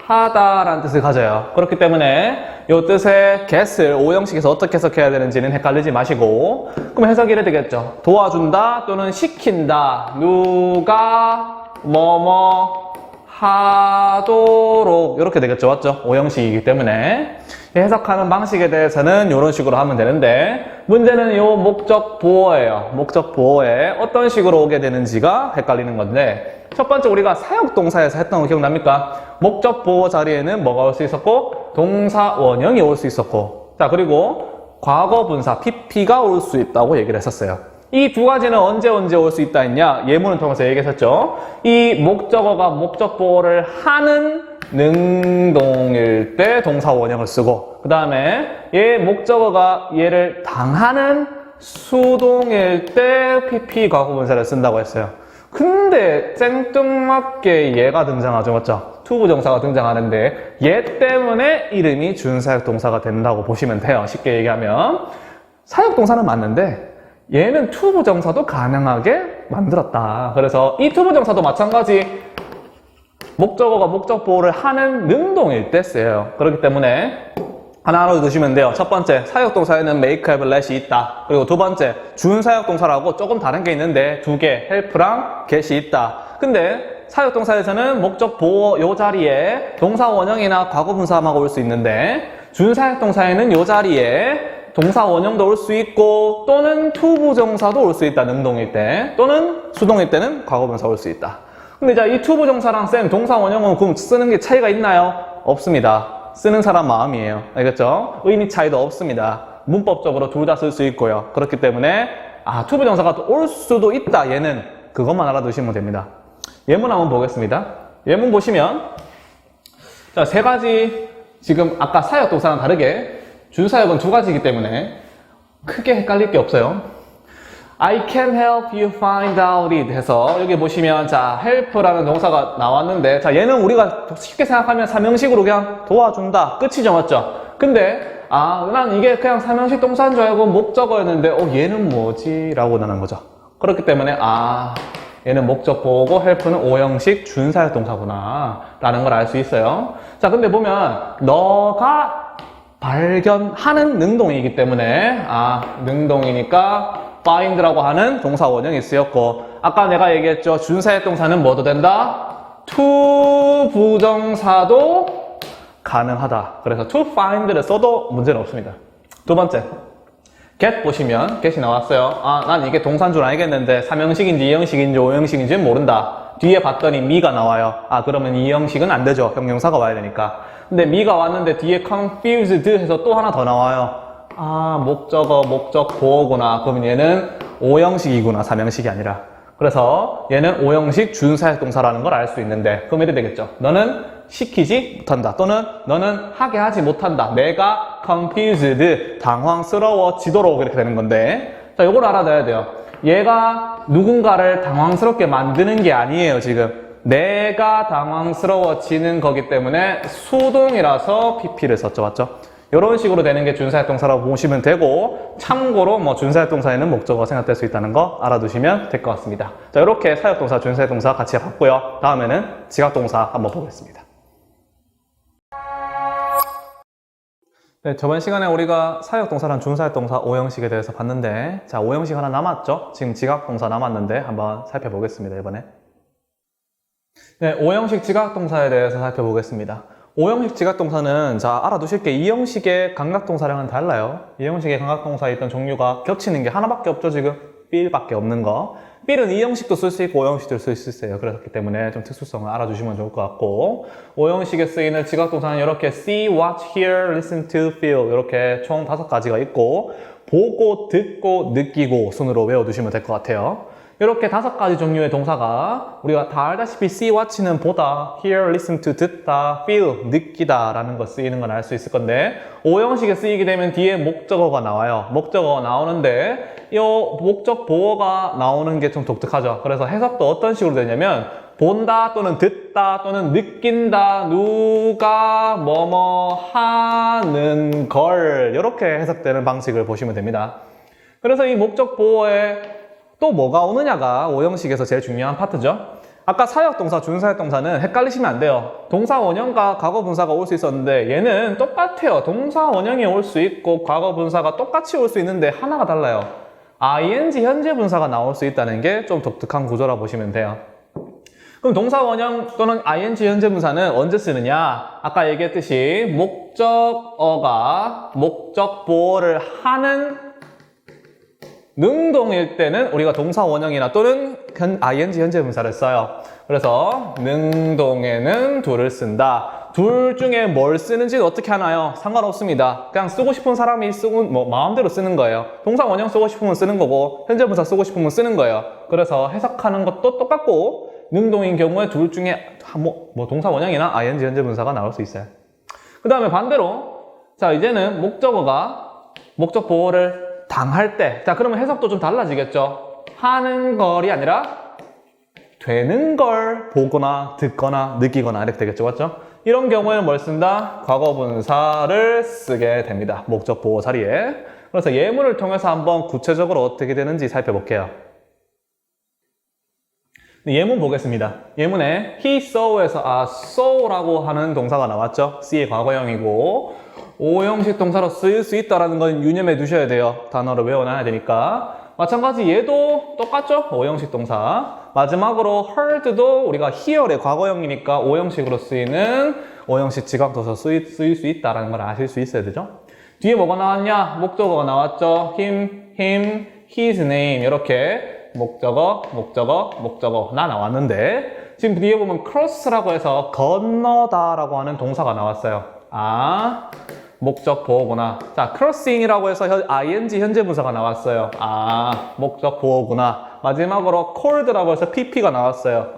A: 하다라는 뜻을 가져요. 그렇기 때문에 이 뜻의 get을 오형식에서 어떻게 해석해야 되는지는 헷갈리지 마시고, 그럼 해석이 이래 되겠죠. 도와준다 또는 시킨다. 누가 뭐뭐 하도록 이렇게 되겠죠. 맞죠? 오형식이기 때문에 해석하는 방식에 대해서는 이런 식으로 하면 되는데, 문제는 이 목적 보어예요. 목적 보어에 어떤 식으로 오게 되는지가 헷갈리는 건데, 첫 번째 우리가 사역동사에서 했던 거 기억납니까? 목적 보어 자리에는 뭐가 올 수 있었고, 동사 원형이 올 수 있었고, 자, 그리고 과거 분사 PP가 올 수 있다고 얘기를 했었어요. 이 두 가지는 언제 올 수 있다 했냐? 예문을 통해서 얘기했었죠. 이 목적어가 목적 보어를 하는 능동일 때 동사 원형을 쓰고, 그 다음에 얘 목적어가 얘를 당하는 수동일 때 PP 과거 분사를 쓴다고 했어요. 근데 생뚱맞게 얘가 등장하죠. 맞죠? 투부정사가 등장하는데 얘 때문에 이름이 준사역동사가 된다고 보시면 돼요. 쉽게 얘기하면 사역동사는 맞는데 얘는 투부정사도 가능하게 만들었다. 그래서 이 투부정사도 마찬가지 목적어가 목적 보호를 하는 능동일 때 쓰여요. 그렇기 때문에 하나 알아두시면 돼요. 첫 번째, 사역동사에는 make, have, let이 있다. 그리고 두 번째, 준사역동사라고 조금 다른 게 있는데 두 개, help랑 get이 있다. 근데 사역동사에서는 목적 보호 요 자리에 동사 원형이나 과거 분사하고 올 수 있는데, 준사역동사에는 요 자리에 동사 원형도 올 수 있고 또는 투부정사도 올 수 있다. 능동일 때 또는 수동일 때는 과거 분사 올 수 있다. 근데 자, 이 투부정사랑 쌤 동사 원형은 그럼 쓰는 게 차이가 있나요? 없습니다. 쓰는 사람 마음이에요. 알겠죠? 의미 차이도 없습니다. 문법적으로 둘 다 쓸 수 있고요. 그렇기 때문에 투부정사가 올 수도 있다. 얘는 그것만 알아두시면 됩니다. 예문 한번 보겠습니다. 예문 보시면 자, 세 가지, 지금 아까 사역동사랑 다르게 준사역은 두 가지이기 때문에 크게 헷갈릴 게 없어요. I can help you find out it 해서 여기 보시면 자, help라는 동사가 나왔는데, 자, 얘는 우리가 쉽게 생각하면 삼형식으로 그냥 도와준다 끝이죠. 맞죠? 근데 난 이게 그냥 삼형식 동사인 줄 알고 목적어였는데 얘는 뭐지? 라고 나는 거죠. 그렇기 때문에 얘는 목적 보고 help는 오형식 준사역 동사구나 라는 걸 알 수 있어요. 자, 근데 보면 너가 발견하는 능동이기 때문에 능동이니까 find라고 하는 동사 원형이 쓰였고, 아까 내가 얘기했죠. 준사역 동사는 뭐도 된다? to 부정사도 가능하다. 그래서 to find를 써도 문제는 없습니다. 두 번째, get 보시면 get이 나왔어요. 난 이게 동사인 줄 알겠는데 삼형식인지 이형식인지 오형식인지는 모른다. 뒤에 봤더니 me가 나와요. 그러면 이형식은 안 되죠. 형용사가 와야 되니까. 근데 me가 왔는데 뒤에 confused 해서 또 하나 더 나와요. 목적어, 목적 보어구나. 그러면 얘는 오형식이구나. 삼형식이 아니라. 그래서 얘는 오형식 준사역 동사라는 걸 알 수 있는데, 그럼 이래 되겠죠. 너는 시키지 못한다. 또는 너는 하게 하지 못한다. 내가 confused, 당황스러워지도록 이렇게 되는 건데, 자, 요걸 알아둬야 돼요. 얘가 누군가를 당황스럽게 만드는 게 아니에요, 지금. 내가 당황스러워지는 거기 때문에 수동이라서 PP를 썼죠. 맞죠? 이런 식으로 되는 게 준사역 동사라고 보시면 되고, 참고로 준사역 동사에는 목적어가 생략될 수 있다는 거 알아두시면 될 것 같습니다. 자, 이렇게 사역 동사, 준사역 동사 같이 봤고요. 다음에는 지각 동사 한번 보겠습니다. 네, 저번 시간에 우리가 사역 동사랑 준사역 동사 오형식에 대해서 봤는데, 자, 오형식 하나 남았죠? 지금 지각 동사 남았는데 한번 살펴보겠습니다, 이번에. 네, 오형식 지각 동사에 대해서 살펴보겠습니다. 오형식 지각동사는 자, 알아두실 게 이형식의 감각동사랑은 달라요. 이형식의 감각동사에 있던 종류가 겹치는 게 하나밖에 없죠. 지금 will밖에 없는 거. will은 이형식도 쓸 수 있고 오형식도 쓸 수 있어요. 그렇기 때문에 좀 특수성을 알아주시면 좋을 것 같고, 오형식에 쓰이는 지각동사는 이렇게 see, watch, hear, listen to, feel 이렇게 총 5가지가 있고, 보고, 듣고, 느끼고 순으로 외워두시면 될 것 같아요. 이렇게 5가지 종류의 동사가 우리가 다 알다시피 see, watch는 보다, hear, listen to 듣다, feel, 느끼다 라는 거 쓰이는 건 알 수 있을 건데, 오형식에 쓰이게 되면 뒤에 목적어가 나와요. 목적어가 나오는데 이 목적 보어가 나오는 게 좀 독특하죠. 그래서 해석도 어떤 식으로 되냐면 본다 또는 듣다 또는 느낀다, 누가 뭐뭐 하는 걸, 이렇게 해석되는 방식을 보시면 됩니다. 그래서 이 목적 보어에 또 뭐가 오느냐가 오형식에서 제일 중요한 파트죠. 아까 사역동사, 준사역동사는 헷갈리시면 안 돼요. 동사 원형과 과거 분사가 올 수 있었는데 얘는 똑같아요. 동사 원형이 올 수 있고 과거 분사가 똑같이 올 수 있는데 하나가 달라요. ing 현재 분사가 나올 수 있다는 게 좀 독특한 구조라 보시면 돼요. 그럼 동사 원형 또는 ing 현재 분사는 언제 쓰느냐? 아까 얘기했듯이 목적어가 목적 보호를 하는 능동일 때는 우리가 동사 원형이나 또는 ing 현재 분사를 써요. 그래서 능동에는 do를 쓴다. 둘 중에 뭘 쓰는지 어떻게 하나요? 상관없습니다. 그냥 쓰고 싶은 사람이 쓰고 마음대로 쓰는 거예요. 동사 원형 쓰고 싶으면 쓰는 거고 현재 분사 쓰고 싶으면 쓰는 거예요. 그래서 해석하는 것도 똑같고 능동인 경우에 둘 중에 동사 원형이나 ing 현재 분사가 나올 수 있어요. 그 다음에 반대로 자 이제는 목적어가 목적 보호를 당할 때, 자 그러면 해석도 좀 달라지겠죠. 하는 걸이 아니라 되는 걸 보거나 듣거나 느끼거나 이렇게 되겠죠. 맞죠? 이런 경우에는 뭘 쓴다? 과거 분사를 쓰게 됩니다. 목적 보호 자리에. 그래서 예문을 통해서 한번 구체적으로 어떻게 되는지 살펴볼게요. 예문 보겠습니다. 예문에 he saw에서 saw라고 하는 동사가 나왔죠. C의 과거형이고 5형식 동사로 쓰일 수 있다는 건 유념해 두셔야 돼요. 단어를 외워놔야 되니까. 마찬가지 얘도 똑같죠? 5형식 동사. 마지막으로 heard도 우리가 hear의 과거형이니까 5형식으로 쓰이는 5형식 지각도서 쓰일 수 있다는 걸 아실 수 있어야 되죠. 뒤에 뭐가 나왔냐? 목적어가 나왔죠. him, his name 이렇게 목적어 나 나왔는데 지금 뒤에 보면 cross라고 해서 건너다 라고 하는 동사가 나왔어요. 목적 보호구나. 자, crossing이라고 해서 ing 현재 분사가 나왔어요. 목적 보호구나. 마지막으로 called라고 해서 pp가 나왔어요.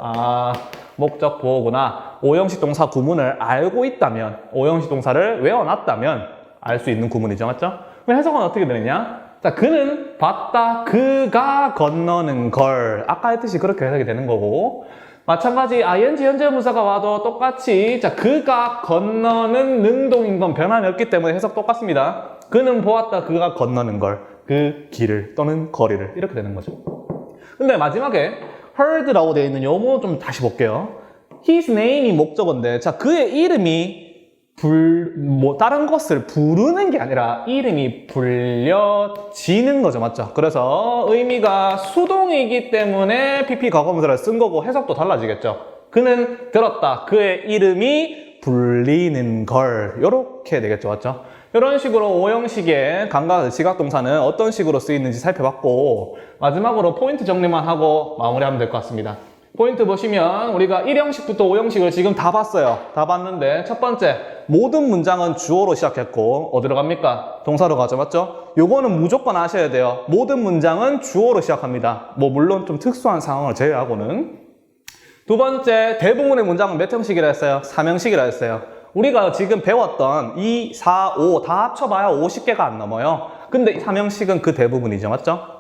A: 목적 보호구나. 5형식 동사 구문을 알고 있다면, 5형식 동사를 외워놨다면 알 수 있는 구문이죠. 맞죠? 그럼 해석은 어떻게 되느냐? 자, 그는 봤다. 그가 건너는 걸. 아까 했듯이 그렇게 해석이 되는 거고. 마찬가지 ing 현재 분사가 와도 똑같이 자 그가 건너는 능동인 건 변함이 없기 때문에 해석 똑같습니다. 그는 보았다. 그가 건너는 걸. 그 길을 또는 거리를 이렇게 되는 거죠. 근데 마지막에 heard라고 되어 있는 요 부분 좀 다시 볼게요. his name이 목적어인데 자 그의 이름이 다른 것을 부르는 게 아니라 이름이 불려지는 거죠. 맞죠? 그래서 의미가 수동이기 때문에 PP 과거분사를 쓴 거고 해석도 달라지겠죠. 그는 들었다. 그의 이름이 불리는 걸. 요렇게 되겠죠. 맞죠? 이런 식으로 5형식의 감각 지각동사는 어떤 식으로 쓰이는지 살펴봤고 마지막으로 포인트 정리만 하고 마무리하면 될 것 같습니다. 포인트 보시면 우리가 1형식부터 5형식을 지금 다 봤어요. 다 봤는데 첫 번째 모든 문장은 주어로 시작했고 어디로 갑니까? 동사로 가죠. 맞죠? 요거는 무조건 아셔야 돼요. 모든 문장은 주어로 시작합니다. 물론 좀 특수한 상황을 제외하고는. 두 번째 대부분의 문장은 몇 형식이라 했어요? 3형식이라 했어요. 우리가 지금 배웠던 2, 4, 5 다 합쳐봐야 50개가 안 넘어요. 근데 3형식은 그 대부분이죠. 맞죠?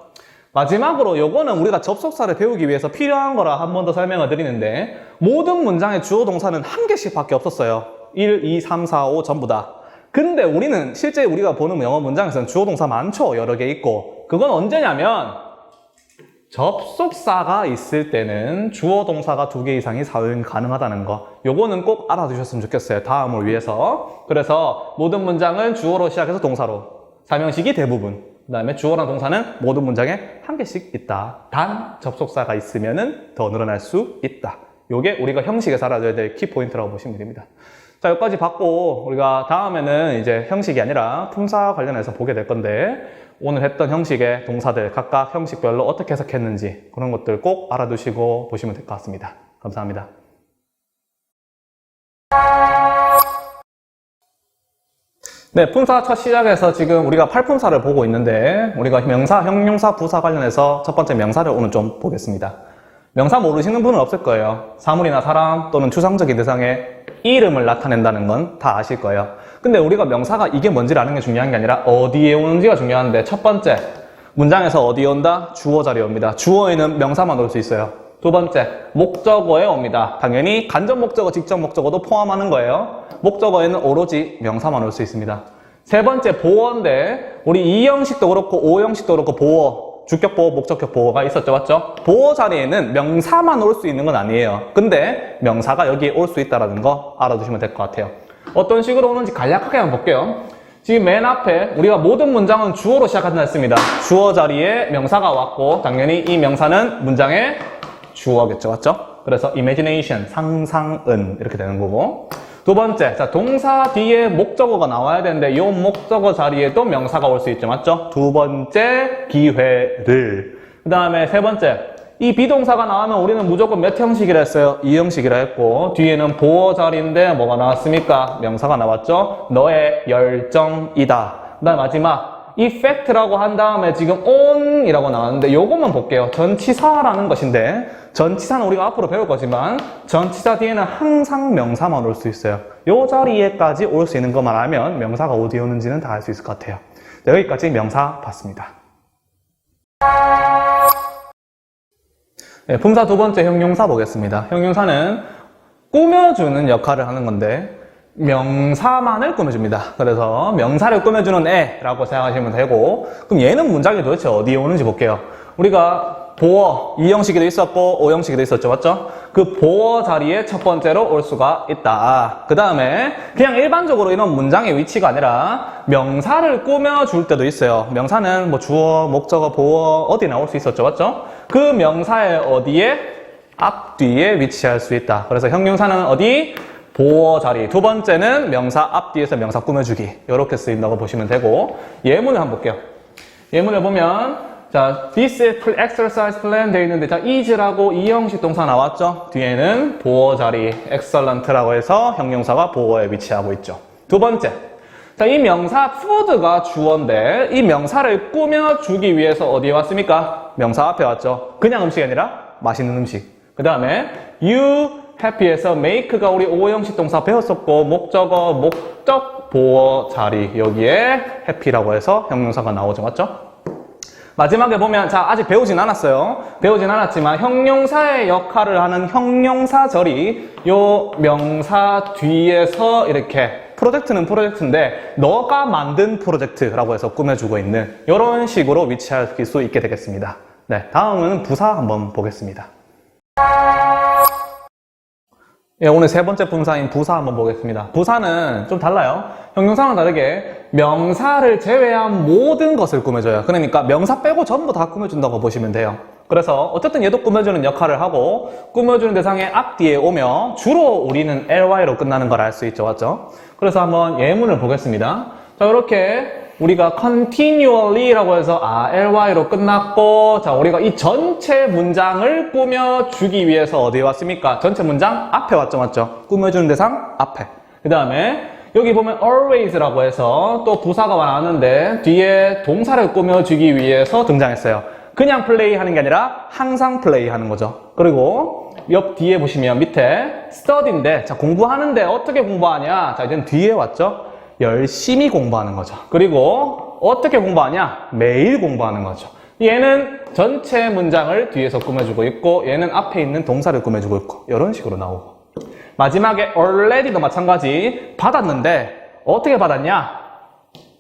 A: 마지막으로 요거는 우리가 접속사를 배우기 위해서 필요한 거라 한 번 더 설명을 드리는데 모든 문장의 주어 동사는 한 개씩 밖에 없었어요. 1, 2, 3, 4, 5 전부 다. 근데 우리는 실제 우리가 보는 영어 문장에서는 주어 동사 많죠. 여러 개 있고. 그건 언제냐면 접속사가 있을 때는 주어 동사가 2개 이상이 사용이 가능하다는 거. 요거는 꼭 알아두셨으면 좋겠어요. 다음을 위해서. 그래서 모든 문장은 주어로 시작해서 동사로. 3형식이 대부분. 그 다음에 주어랑 동사는 모든 문장에 한 개씩 있다. 단 접속사가 있으면은 더 늘어날 수 있다. 요게 우리가 형식에서 알아둬야 될 키포인트라고 보시면 됩니다. 자, 여기까지 봤고 우리가 다음에는 이제 형식이 아니라 품사 관련해서 보게 될 건데 오늘 했던 형식의 동사들 각각 형식별로 어떻게 해석했는지 그런 것들 꼭 알아두시고 보시면 될 것 같습니다. 감사합니다. 네, 품사 첫 시작에서 지금 우리가 8품사를 보고 있는데 우리가 명사, 형용사, 부사 관련해서 첫 번째 명사를 오늘 좀 보겠습니다. 명사 모르시는 분은 없을 거예요. 사물이나 사람 또는 추상적인 대상의 이름을 나타낸다는 건 다 아실 거예요. 근데 우리가 명사가 이게 뭔지를 아는 게 중요한 게 아니라 어디에 오는지가 중요한데 첫 번째, 문장에서 어디에 온다? 주어 자리에 옵니다. 주어에는 명사만 올 수 있어요. 두 번째, 목적어에 옵니다. 당연히 간접 목적어, 직접 목적어도 포함하는 거예요. 목적어에는 오로지 명사만 올 수 있습니다. 세 번째, 보어인데 우리 2형식도 그렇고 5형식도 그렇고 보어. 주격 보호, 목적격 보호가 있었죠, 맞죠? 보호 자리에는 명사만 올 수 있는 건 아니에요. 근데 명사가 여기에 올 수 있다는 거 알아두시면 될 것 같아요. 어떤 식으로 오는지 간략하게 한번 볼게요. 지금 맨 앞에 우리가 모든 문장은 주어로 시작한다 했습니다. 주어 자리에 명사가 왔고 당연히 이 명사는 문장의 주어겠죠, 맞죠? 그래서 imagination, 상상은 이렇게 되는 거고. 두 번째, 자, 동사 뒤에 목적어가 나와야 되는데 이 목적어 자리에도 명사가 올 수 있죠, 맞죠? 두 번째, 기회를. 그 다음에 세 번째, 이 비동사가 나오면 우리는 무조건 몇 형식이라 했어요? 2형식이라 했고, 뒤에는 보어 자리인데 뭐가 나왔습니까? 명사가 나왔죠? 너의 열정이다. 그 다음 마지막, effect라고 한 다음에 지금 on이라고 나왔는데 요것만 볼게요. 전치사라는 것인데 전치사는 우리가 앞으로 배울 거지만 전치사 뒤에는 항상 명사만 올 수 있어요. 요 자리에까지 올 수 있는 것만 알면 명사가 어디에 오는지는 다 알 수 있을 것 같아요. 네, 여기까지 명사 봤습니다. 네, 품사 두 번째 형용사 보겠습니다. 형용사는 꾸며주는 역할을 하는 건데 명사만을 꾸며줍니다. 그래서 명사를 꾸며주는 애라고 생각하시면 되고, 그럼 얘는 문장이 도대체 어디에 오는지 볼게요. 우리가 보어 2형식에도 있었고 5형식에도 있었죠, 맞죠? 그 보어 자리에 첫 번째로 올 수가 있다. 그 다음에 그냥 일반적으로 이런 문장의 위치가 아니라 명사를 꾸며줄 때도 있어요. 명사는 뭐 주어, 목적어, 보어 어디 나올 수 있었죠, 맞죠? 그 명사의 어디에 앞뒤에 위치할 수 있다. 그래서 형용사는 어디? 보어 자리. 두 번째는 명사 앞뒤에서 명사 꾸며주기. 이렇게 쓰인다고 보시면 되고, 예문을 한번 볼게요. 예문을 보면 자, this exercise plan 되어 있는데, 자, is라고 2형식 동사 나왔죠? 뒤에는 보어 자리, excellent라고 해서 형용사가 보어에 위치하고 있죠. 두 번째. 자, 이 명사 food가 주어인데, 이 명사를 꾸며주기 위해서 어디에 왔습니까? 명사 앞에 왔죠? 그냥 음식이 아니라 맛있는 음식. 그 다음에 you happy에서 make가 우리 5형식 동사 배웠었고, 목적어, 목적, 보어 자리. 여기에 happy라고 해서 형용사가 나오죠, 맞죠? 마지막에 보면, 자, 아직 배우진 않았어요. 배우진 않았지만 형용사의 역할을 하는 형용사절이 요 명사 뒤에서 이렇게 프로젝트는 프로젝트인데 너가 만든 프로젝트라고 해서 꾸며주고 있는 이런 식으로 위치할 수 있게 되겠습니다. 네, 다음은 부사 한번 보겠습니다. 예, 오늘 세 번째 품사인 부사 한번 보겠습니다. 부사는 좀 달라요. 형용사랑 다르게 명사를 제외한 모든 것을 꾸며줘요. 그러니까 명사 빼고 전부 다 꾸며준다고 보시면 돼요. 그래서 어쨌든 얘도 꾸며주는 역할을 하고 꾸며주는 대상의 앞뒤에 오면 주로 우리는 ly로 끝나는 걸 알 수 있죠, 맞죠? 그래서 한번 예문을 보겠습니다. 자, 이렇게 우리가 continually라고 해서 ly로 끝났고, 자, 우리가 이 전체 문장을 꾸며주기 위해서 어디에 왔습니까? 전체 문장 앞에 왔죠, 맞죠? 꾸며주는 대상 앞에. 그 다음에 여기 보면 always라고 해서 또 부사가 나왔는데 뒤에 동사를 꾸며주기 위해서 등장했어요. 그냥 플레이하는 게 아니라 항상 플레이하는 거죠. 그리고 옆 뒤에 보시면 밑에 study인데, 자, 공부하는데 어떻게 공부하냐? 자, 이제는 뒤에 왔죠? 열심히 공부하는 거죠. 그리고 어떻게 공부하냐? 매일 공부하는 거죠. 얘는 전체 문장을 뒤에서 꾸며주고 있고, 얘는 앞에 있는 동사를 꾸며주고 있고, 이런 식으로 나오고. 마지막에 already도 마찬가지. 받았는데 어떻게 받았냐?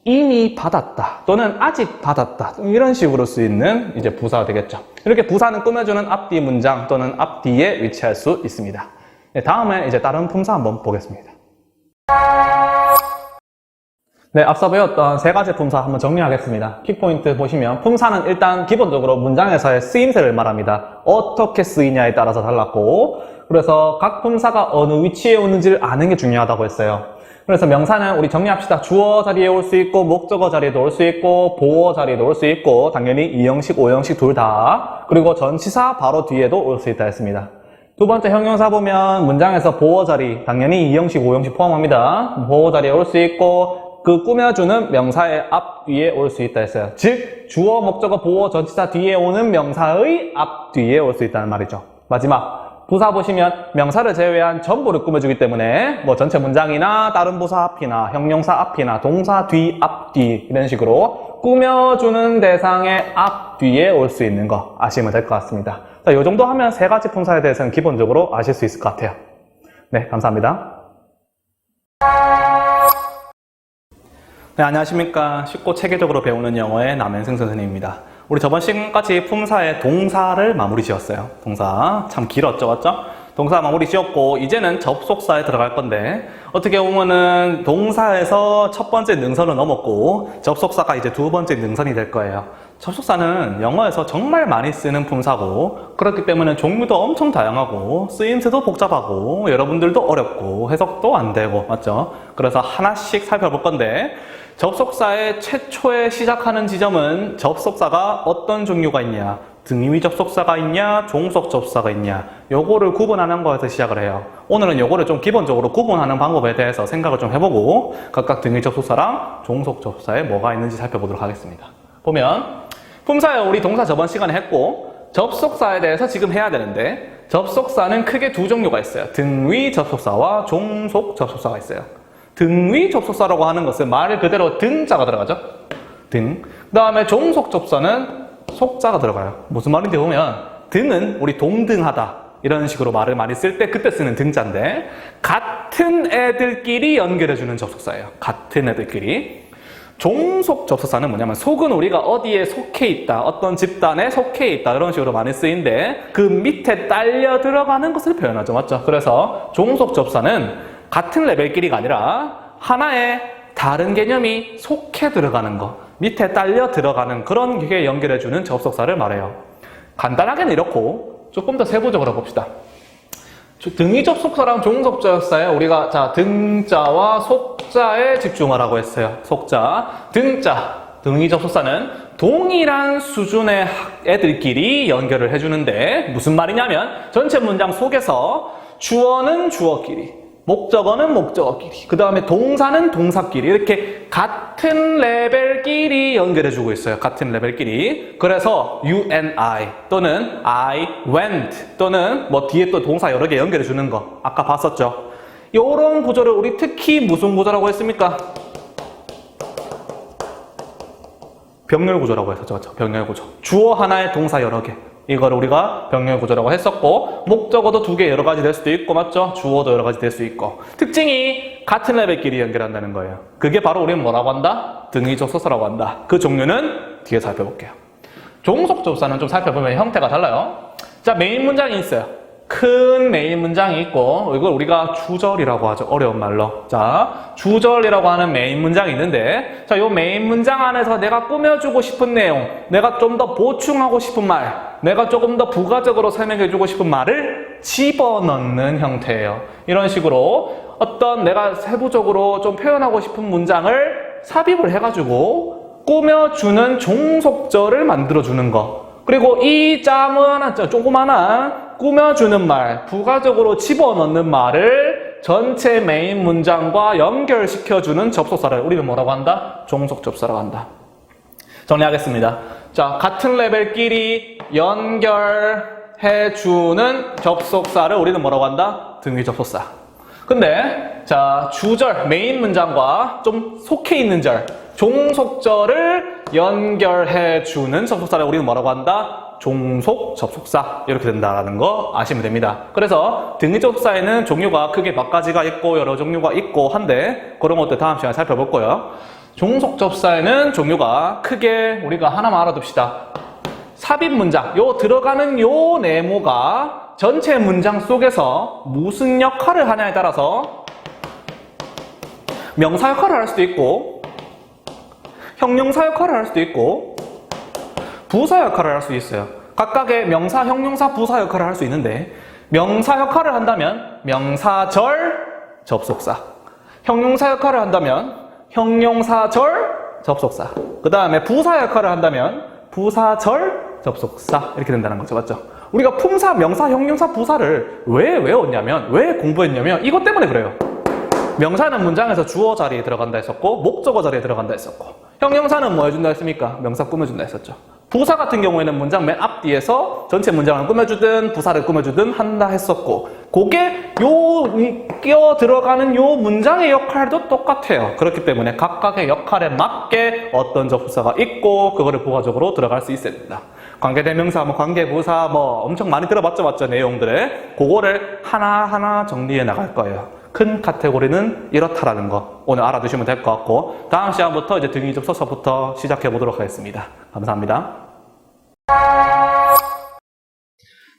A: 이미 받았다 또는 아직 받았다, 이런 식으로 쓰이는 이제 부사가 되겠죠. 이렇게 부사는 꾸며주는 앞뒤 문장 또는 앞뒤에 위치할 수 있습니다. 네, 다음에 이제 다른 품사 한번 보겠습니다. 네, 앞서 배웠던 세 가지 품사 한번 정리하겠습니다. 킥포인트 보시면 품사는 일단 기본적으로 문장에서의 쓰임새를 말합니다. 어떻게 쓰이냐에 따라서 달랐고, 그래서 각 품사가 어느 위치에 오는지를 아는 게 중요하다고 했어요. 그래서 명사는 우리 정리합시다. 주어 자리에 올 수 있고, 목적어 자리에도 올 수 있고, 보어 자리에도 올 수 있고, 당연히 2형식, 5형식 둘 다. 그리고 전치사 바로 뒤에도 올 수 있다 했습니다. 두 번째 형용사 보면 문장에서 보어 자리, 당연히 2형식, 5형식 포함합니다. 보어 자리에 올 수 있고, 그 꾸며주는 명사의 앞 뒤에 올 수 있다 했어요. 즉, 주어, 목적어, 보어, 전치사 뒤에 오는 명사의 앞 뒤에 올 수 있다는 말이죠. 마지막. 부사 보시면 명사를 제외한 전부를 꾸며주기 때문에 뭐 전체 문장이나 다른 부사 앞이나 형용사 앞이나 동사 뒤, 앞뒤 이런 식으로 꾸며주는 대상의 앞 뒤에 올 수 있는 거 아시면 될 것 같습니다. 자, 이 정도 하면 세 가지 품사에 대해서는 기본적으로 아실 수 있을 것 같아요. 네, 감사합니다. 네, 안녕하십니까. 쉽고 체계적으로 배우는 영어의 남현승 선생님입니다. 우리 저번 시간까지 품사의 동사를 마무리 지었어요. 동사 참 길었죠, 맞죠? 동사 마무리 지었고 이제는 접속사에 들어갈 건데 어떻게 보면은 동사에서 첫 번째 능선을 넘었고 접속사가 이제 두 번째 능선이 될 거예요. 접속사는 영어에서 정말 많이 쓰는 품사고 그렇기 때문에 종류도 엄청 다양하고 쓰임새도 복잡하고 여러분들도 어렵고 해석도 안 되고 맞죠? 그래서 하나씩 살펴볼 건데 접속사의 최초에 시작하는 지점은 접속사가 어떤 종류가 있냐, 등위 접속사가 있냐, 종속 접속사가 있냐, 요거를 구분하는 거에서 시작을 해요. 오늘은 요거를 좀 기본적으로 구분하는 방법에 대해서 생각을 좀 해보고 각각 등위 접속사랑 종속 접속사에 뭐가 있는지 살펴보도록 하겠습니다. 보면 품사에 우리 동사 저번 시간에 했고 접속사에 대해서 지금 해야 되는데 접속사는 크게 두 종류가 있어요. 등위 접속사와 종속 접속사가 있어요. 등위 접속사라고 하는 것은 말 그대로 등자가 들어가죠. 등. 그 다음에 종속 접속사는 속자가 들어가요. 무슨 말인지 보면 등은 우리 동등하다 이런 식으로 말을 많이 쓸 때 그때 쓰는 등자인데 같은 애들끼리 연결해주는 접속사예요. 같은 애들끼리. 종속 접속사는 뭐냐면 속은 우리가 어디에 속해 있다, 어떤 집단에 속해 있다 이런 식으로 많이 쓰이는데 그 밑에 딸려 들어가는 것을 표현하죠. 맞죠? 그래서 종속 접속사는 같은 레벨끼리가 아니라 하나의 다른 개념이 속해 들어가는 거, 밑에 딸려 들어가는 그런 게 연결해주는 접속사를 말해요. 간단하게는 이렇고 조금 더 세부적으로 봅시다. 등위 접속사랑 종속 접속사에 우리가 자 등자와 속자에 집중하라고 했어요. 속자, 등자, 등위 접속사는 동일한 수준의 애들끼리 연결을 해주는데 무슨 말이냐면 전체 문장 속에서 주어는 주어끼리 목적어는 목적어끼리, 그 다음에 동사는 동사끼리 이렇게 같은 레벨끼리 연결해주고 있어요. 같은 레벨끼리. 그래서 you and I 또는 I went 또는 뭐 뒤에 또 동사 여러 개 연결해주는 거 아까 봤었죠. 이런 구조를 우리 특히 무슨 구조라고 했습니까? 병렬 구조라고 했었죠. 맞죠? 병렬 구조. 주어 하나에 동사 여러 개. 이거를 우리가 병렬 구조라고 했었고 목적어도 두 개 여러 가지 될 수도 있고 맞죠? 주어도 여러 가지 될 수 있고 특징이 같은 레벨끼리 연결한다는 거예요. 그게 바로 우리는 뭐라고 한다? 등위 접속사라고 한다. 그 종류는 뒤에 살펴볼게요. 종속 접속사는 좀 살펴보면 형태가 달라요. 자, 메인 문장이 있어요. 큰 메인 문장이 있고 이걸 우리가 주절이라고 하죠. 어려운 말로. 자, 주절이라고 하는 메인 문장이 있는데 자, 요 메인 문장 안에서 내가 꾸며주고 싶은 내용, 내가 좀 더 보충하고 싶은 말, 내가 조금 더 부가적으로 설명해주고 싶은 말을 집어넣는 형태예요. 이런 식으로 어떤 내가 세부적으로 좀 표현하고 싶은 문장을 삽입을 해가지고 꾸며주는 종속절을 만들어주는 거. 그리고 이 조그마한 꾸며주는 말, 부가적으로 집어넣는 말을 전체 메인 문장과 연결시켜주는 접속사를 우리는 뭐라고 한다? 종속 접속사라고 한다. 정리하겠습니다. 자, 같은 레벨끼리 연결해주는 접속사를 우리는 뭐라고 한다? 등위 접속사. 근데 자, 주절, 메인 문장과 좀 속해 있는 절, 종속절을 연결해주는 접속사를 우리는 뭐라고 한다? 종속 접속사. 이렇게 된다는 거 아시면 됩니다. 그래서 등위 접속사에는 종류가 크게 몇 가지가 있고 여러 종류가 있고 한데 그런 것들 다음 시간에 살펴볼 거예요. 종속 접속사에는 종류가 크게 우리가 하나만 알아둡시다. 삽입 문장, 요 들어가는 요 네모가 전체 문장 속에서 무슨 역할을 하냐에 따라서 명사 역할을 할 수도 있고 형용사 역할을 할 수도 있고 부사 역할을 할 수 있어요. 각각의 명사, 형용사, 부사 역할을 할 수 있는데 명사 역할을 한다면 명사절 접속사, 형용사 역할을 한다면 형용사절 접속사, 그 다음에 부사 역할을 한다면 부사절 접속사 이렇게 된다는 거죠. 맞죠? 우리가 품사, 명사, 형용사, 부사를 왜 외웠냐면 왜 공부했냐면 이것 때문에 그래요. 명사는 문장에서 주어 자리에 들어간다 했었고 목적어 자리에 들어간다 했었고 형용사는 뭐 해준다 했습니까? 명사 꾸며준다 했었죠. 부사 같은 경우에는 문장 맨 앞뒤에서 전체 문장을 꾸며주든 부사를 꾸며주든 한다 했었고 그게 끼어 들어가는 요 문장의 역할도 똑같아요. 그렇기 때문에 각각의 역할에 맞게 어떤 접속사가 있고 그거를 부가적으로 들어갈 수 있어야 됩니다. 관계대명사, 관계부사 엄청 많이 들어봤죠, 맞죠? 내용들을 그거를 하나하나 정리해 나갈 거예요. 큰 카테고리는 이렇다라는 거 오늘 알아두시면 될 것 같고 다음 시간부터 이제 등위 접속사부터 시작해 보도록 하겠습니다. 감사합니다.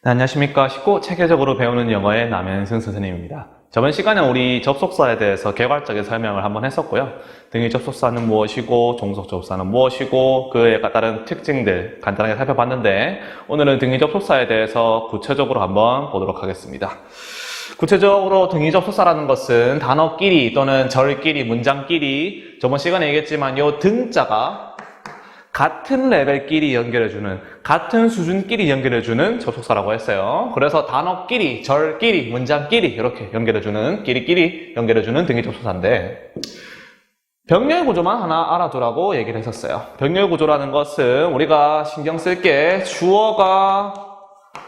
A: 네, 안녕하십니까. 쉽고 체계적으로 배우는 영어의 남현승 선생님입니다. 저번 시간에 우리 접속사에 대해서 개괄적인 설명을 한번 했었고요. 등위 접속사는 무엇이고 종속 접속사는 무엇이고 그에 따른 특징들 간단하게 살펴봤는데 오늘은 등위 접속사에 대해서 구체적으로 한번 보도록 하겠습니다. 구체적으로 등위 접속사라는 것은 단어끼리 또는 절끼리, 문장끼리 저번 시간에 얘기했지만 이 등자가 같은 레벨끼리 연결해주는, 같은 수준끼리 연결해주는 접속사라고 했어요. 그래서 단어끼리, 절끼리, 문장끼리 이렇게 연결해주는, 끼리끼리 연결해주는 등위 접속사인데 병렬 구조만 하나 알아두라고 얘기를 했었어요. 병렬 구조라는 것은 우리가 신경 쓸 게 주어가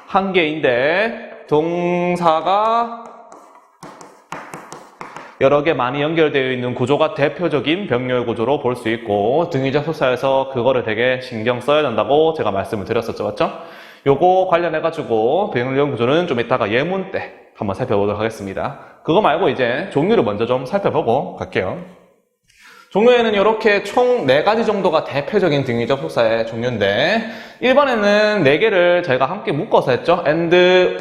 A: 한 개인데 동사가 여러 개 많이 연결되어 있는 구조가 대표적인 병렬 구조로 볼 수 있고 등위 접속사에서 그거를 되게 신경 써야 된다고 제가 말씀을 드렸었죠. 맞죠? 요거 관련해가지고 병렬 구조는 좀 이따가 예문 때 한번 살펴보도록 하겠습니다. 그거 말고 이제 종류를 먼저 좀 살펴보고 갈게요. 종류에는 이렇게 총 4가지 정도가 대표적인 등위 접속사의 종류인데 1번에는 4개를 저희가 함께 묶어서 했죠. and,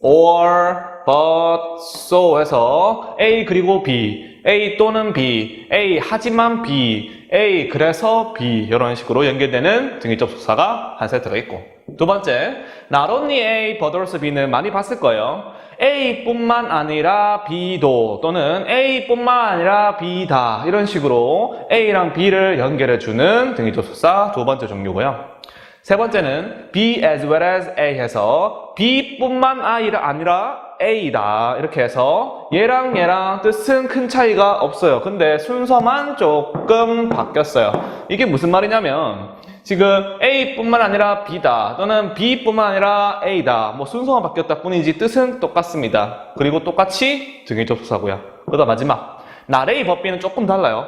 A: or, but, so 해서 A 그리고 B, A 또는 B, A 하지만 B, A 그래서 B 이런 식으로 연결되는 등위 접속사가 한 세트가 있고 두 번째, not only A but also B는 많이 봤을 거예요. A뿐만 아니라 B도 또는 A뿐만 아니라 B다 이런 식으로 A랑 B를 연결해주는 등위 접속사 두 번째 종류고요. 세 번째는 B as well as A 해서 B뿐만 아니라 A다 이렇게 해서 얘랑 뜻은 큰 차이가 없어요. 근데 순서만 조금 바뀌었어요. 이게 무슨 말이냐면 지금 A뿐만 아니라 B다 또는 B뿐만 아니라 A다 뭐 순서만 바뀌었다 뿐이지 뜻은 똑같습니다. 그리고 똑같이 등위 접속사고요. 그다음 마지막 not A but B는 조금 달라요.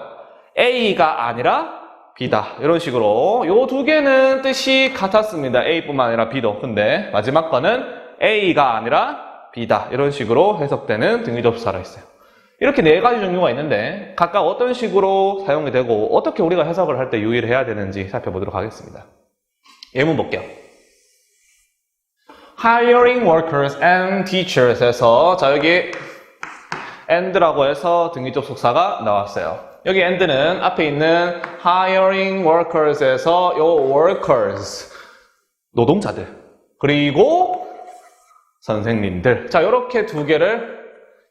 A: A가 아니라 B다 이런 식으로 요 두 개는 뜻이 같았습니다. A뿐만 아니라 B도. 근데 마지막 거는 A가 아니라 B다 이런 식으로 해석되는 등위 접속사가 있어요. 이렇게 4가지 종류가 있는데 각각 어떤 식으로 사용이 되고 어떻게 우리가 해석을 할 때 유의를 해야 되는지 살펴보도록 하겠습니다. 예문 볼게요. Hiring workers and teachers 해서 자 여기 and라고 해서 등위 접속사가 나왔어요. 여기 and는 앞에 있는 hiring workers에서 요 workers 노동자들 그리고 선생님들 자 요렇게 두 개를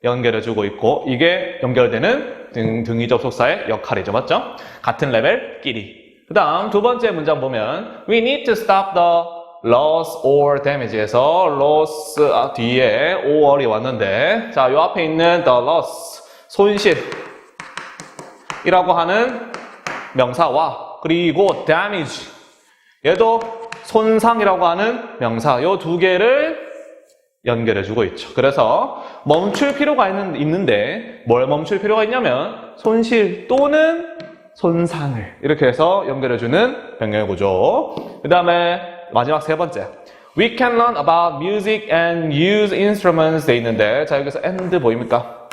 A: 연결해주고 있고 이게 연결되는 등위 접속사의 역할이죠. 맞죠? 같은 레벨끼리. 그 다음 두 번째 문장 보면 We need to stop the loss or damage에서 loss 뒤에 or이 왔는데 자 요 앞에 있는 the loss 손실 이라고 하는 명사와 그리고 damage 얘도 손상이라고 하는 명사 요 두 개를 연결해주고 있죠. 그래서 멈출 필요가 있는데 뭘 멈출 필요가 있냐면 손실 또는 손상을 이렇게 해서 연결해주는 병렬 구조. 그 다음에 마지막 세 번째 We can learn about music and use instruments 돼 있는데 자 여기서 and 보입니까?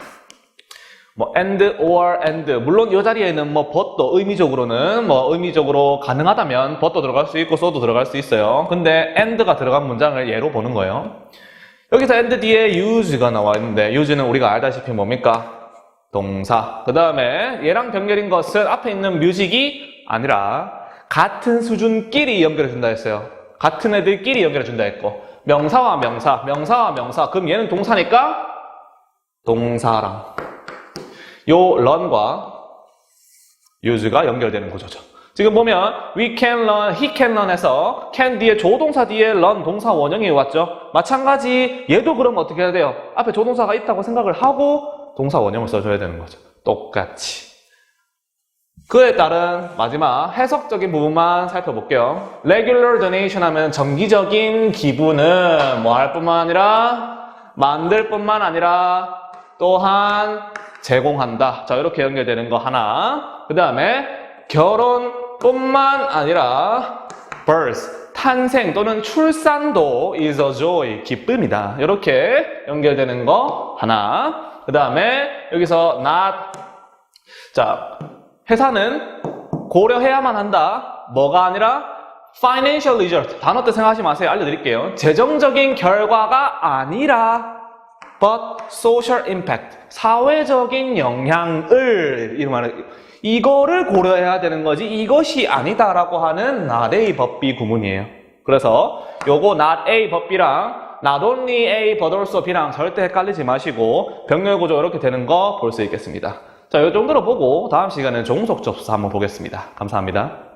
A: 뭐 and or and 물론 이 자리에는 뭐 but도 의미적으로 가능하다면 but도 들어갈 수 있고 so도 들어갈 수 있어요. 근데 and가 들어간 문장을 예로 보는 거예요. 여기서 and 뒤에 use가 나와 있는데 use는 우리가 알다시피 뭡니까? 동사. 그 다음에 얘랑 병렬인 것은 앞에 있는 music이 아니라 같은 수준끼리 연결해준다 했어요. 같은 애들끼리 연결해준다 했고 명사와 명사 그럼 얘는 동사니까 동사랑 요 learn과 use가 연결되는 구조죠. 지금 보면 we can learn, he can learn 해서 can 뒤에 조동사 뒤에 learn 동사 원형이 왔죠. 마찬가지 얘도 그럼 어떻게 해야 돼요? 앞에 조동사가 있다고 생각을 하고 동사 원형을 써줘야 되는 거죠. 똑같이. 그에 따른 마지막 해석적인 부분만 살펴볼게요. regular donation 하면 정기적인 기부는 뭐 할 뿐만 아니라 만들 뿐만 아니라 또한 제공한다. 자 이렇게 연결되는 거 하나. 그 다음에 결혼뿐만 아니라 birth, 탄생 또는 출산도 is a joy, 기쁨이다. 이렇게 연결되는 거 하나. 그 다음에 여기서 not 자 회사는 고려해야만 한다. 뭐가 아니라 financial result 단어 뜻 생각하지 마세요. 알려드릴게요. 재정적인 결과가 아니라 but social impact 사회적인 영향을 이거를 고려해야 되는 거지 이것이 아니다라고 하는 not A but B 구문이에요. 그래서 요거 not A but B랑 not only A but also B랑 절대 헷갈리지 마시고 병렬 구조 이렇게 되는 거 볼 수 있겠습니다. 자, 이 정도로 보고 다음 시간에는 종속 접수 한번 보겠습니다. 감사합니다.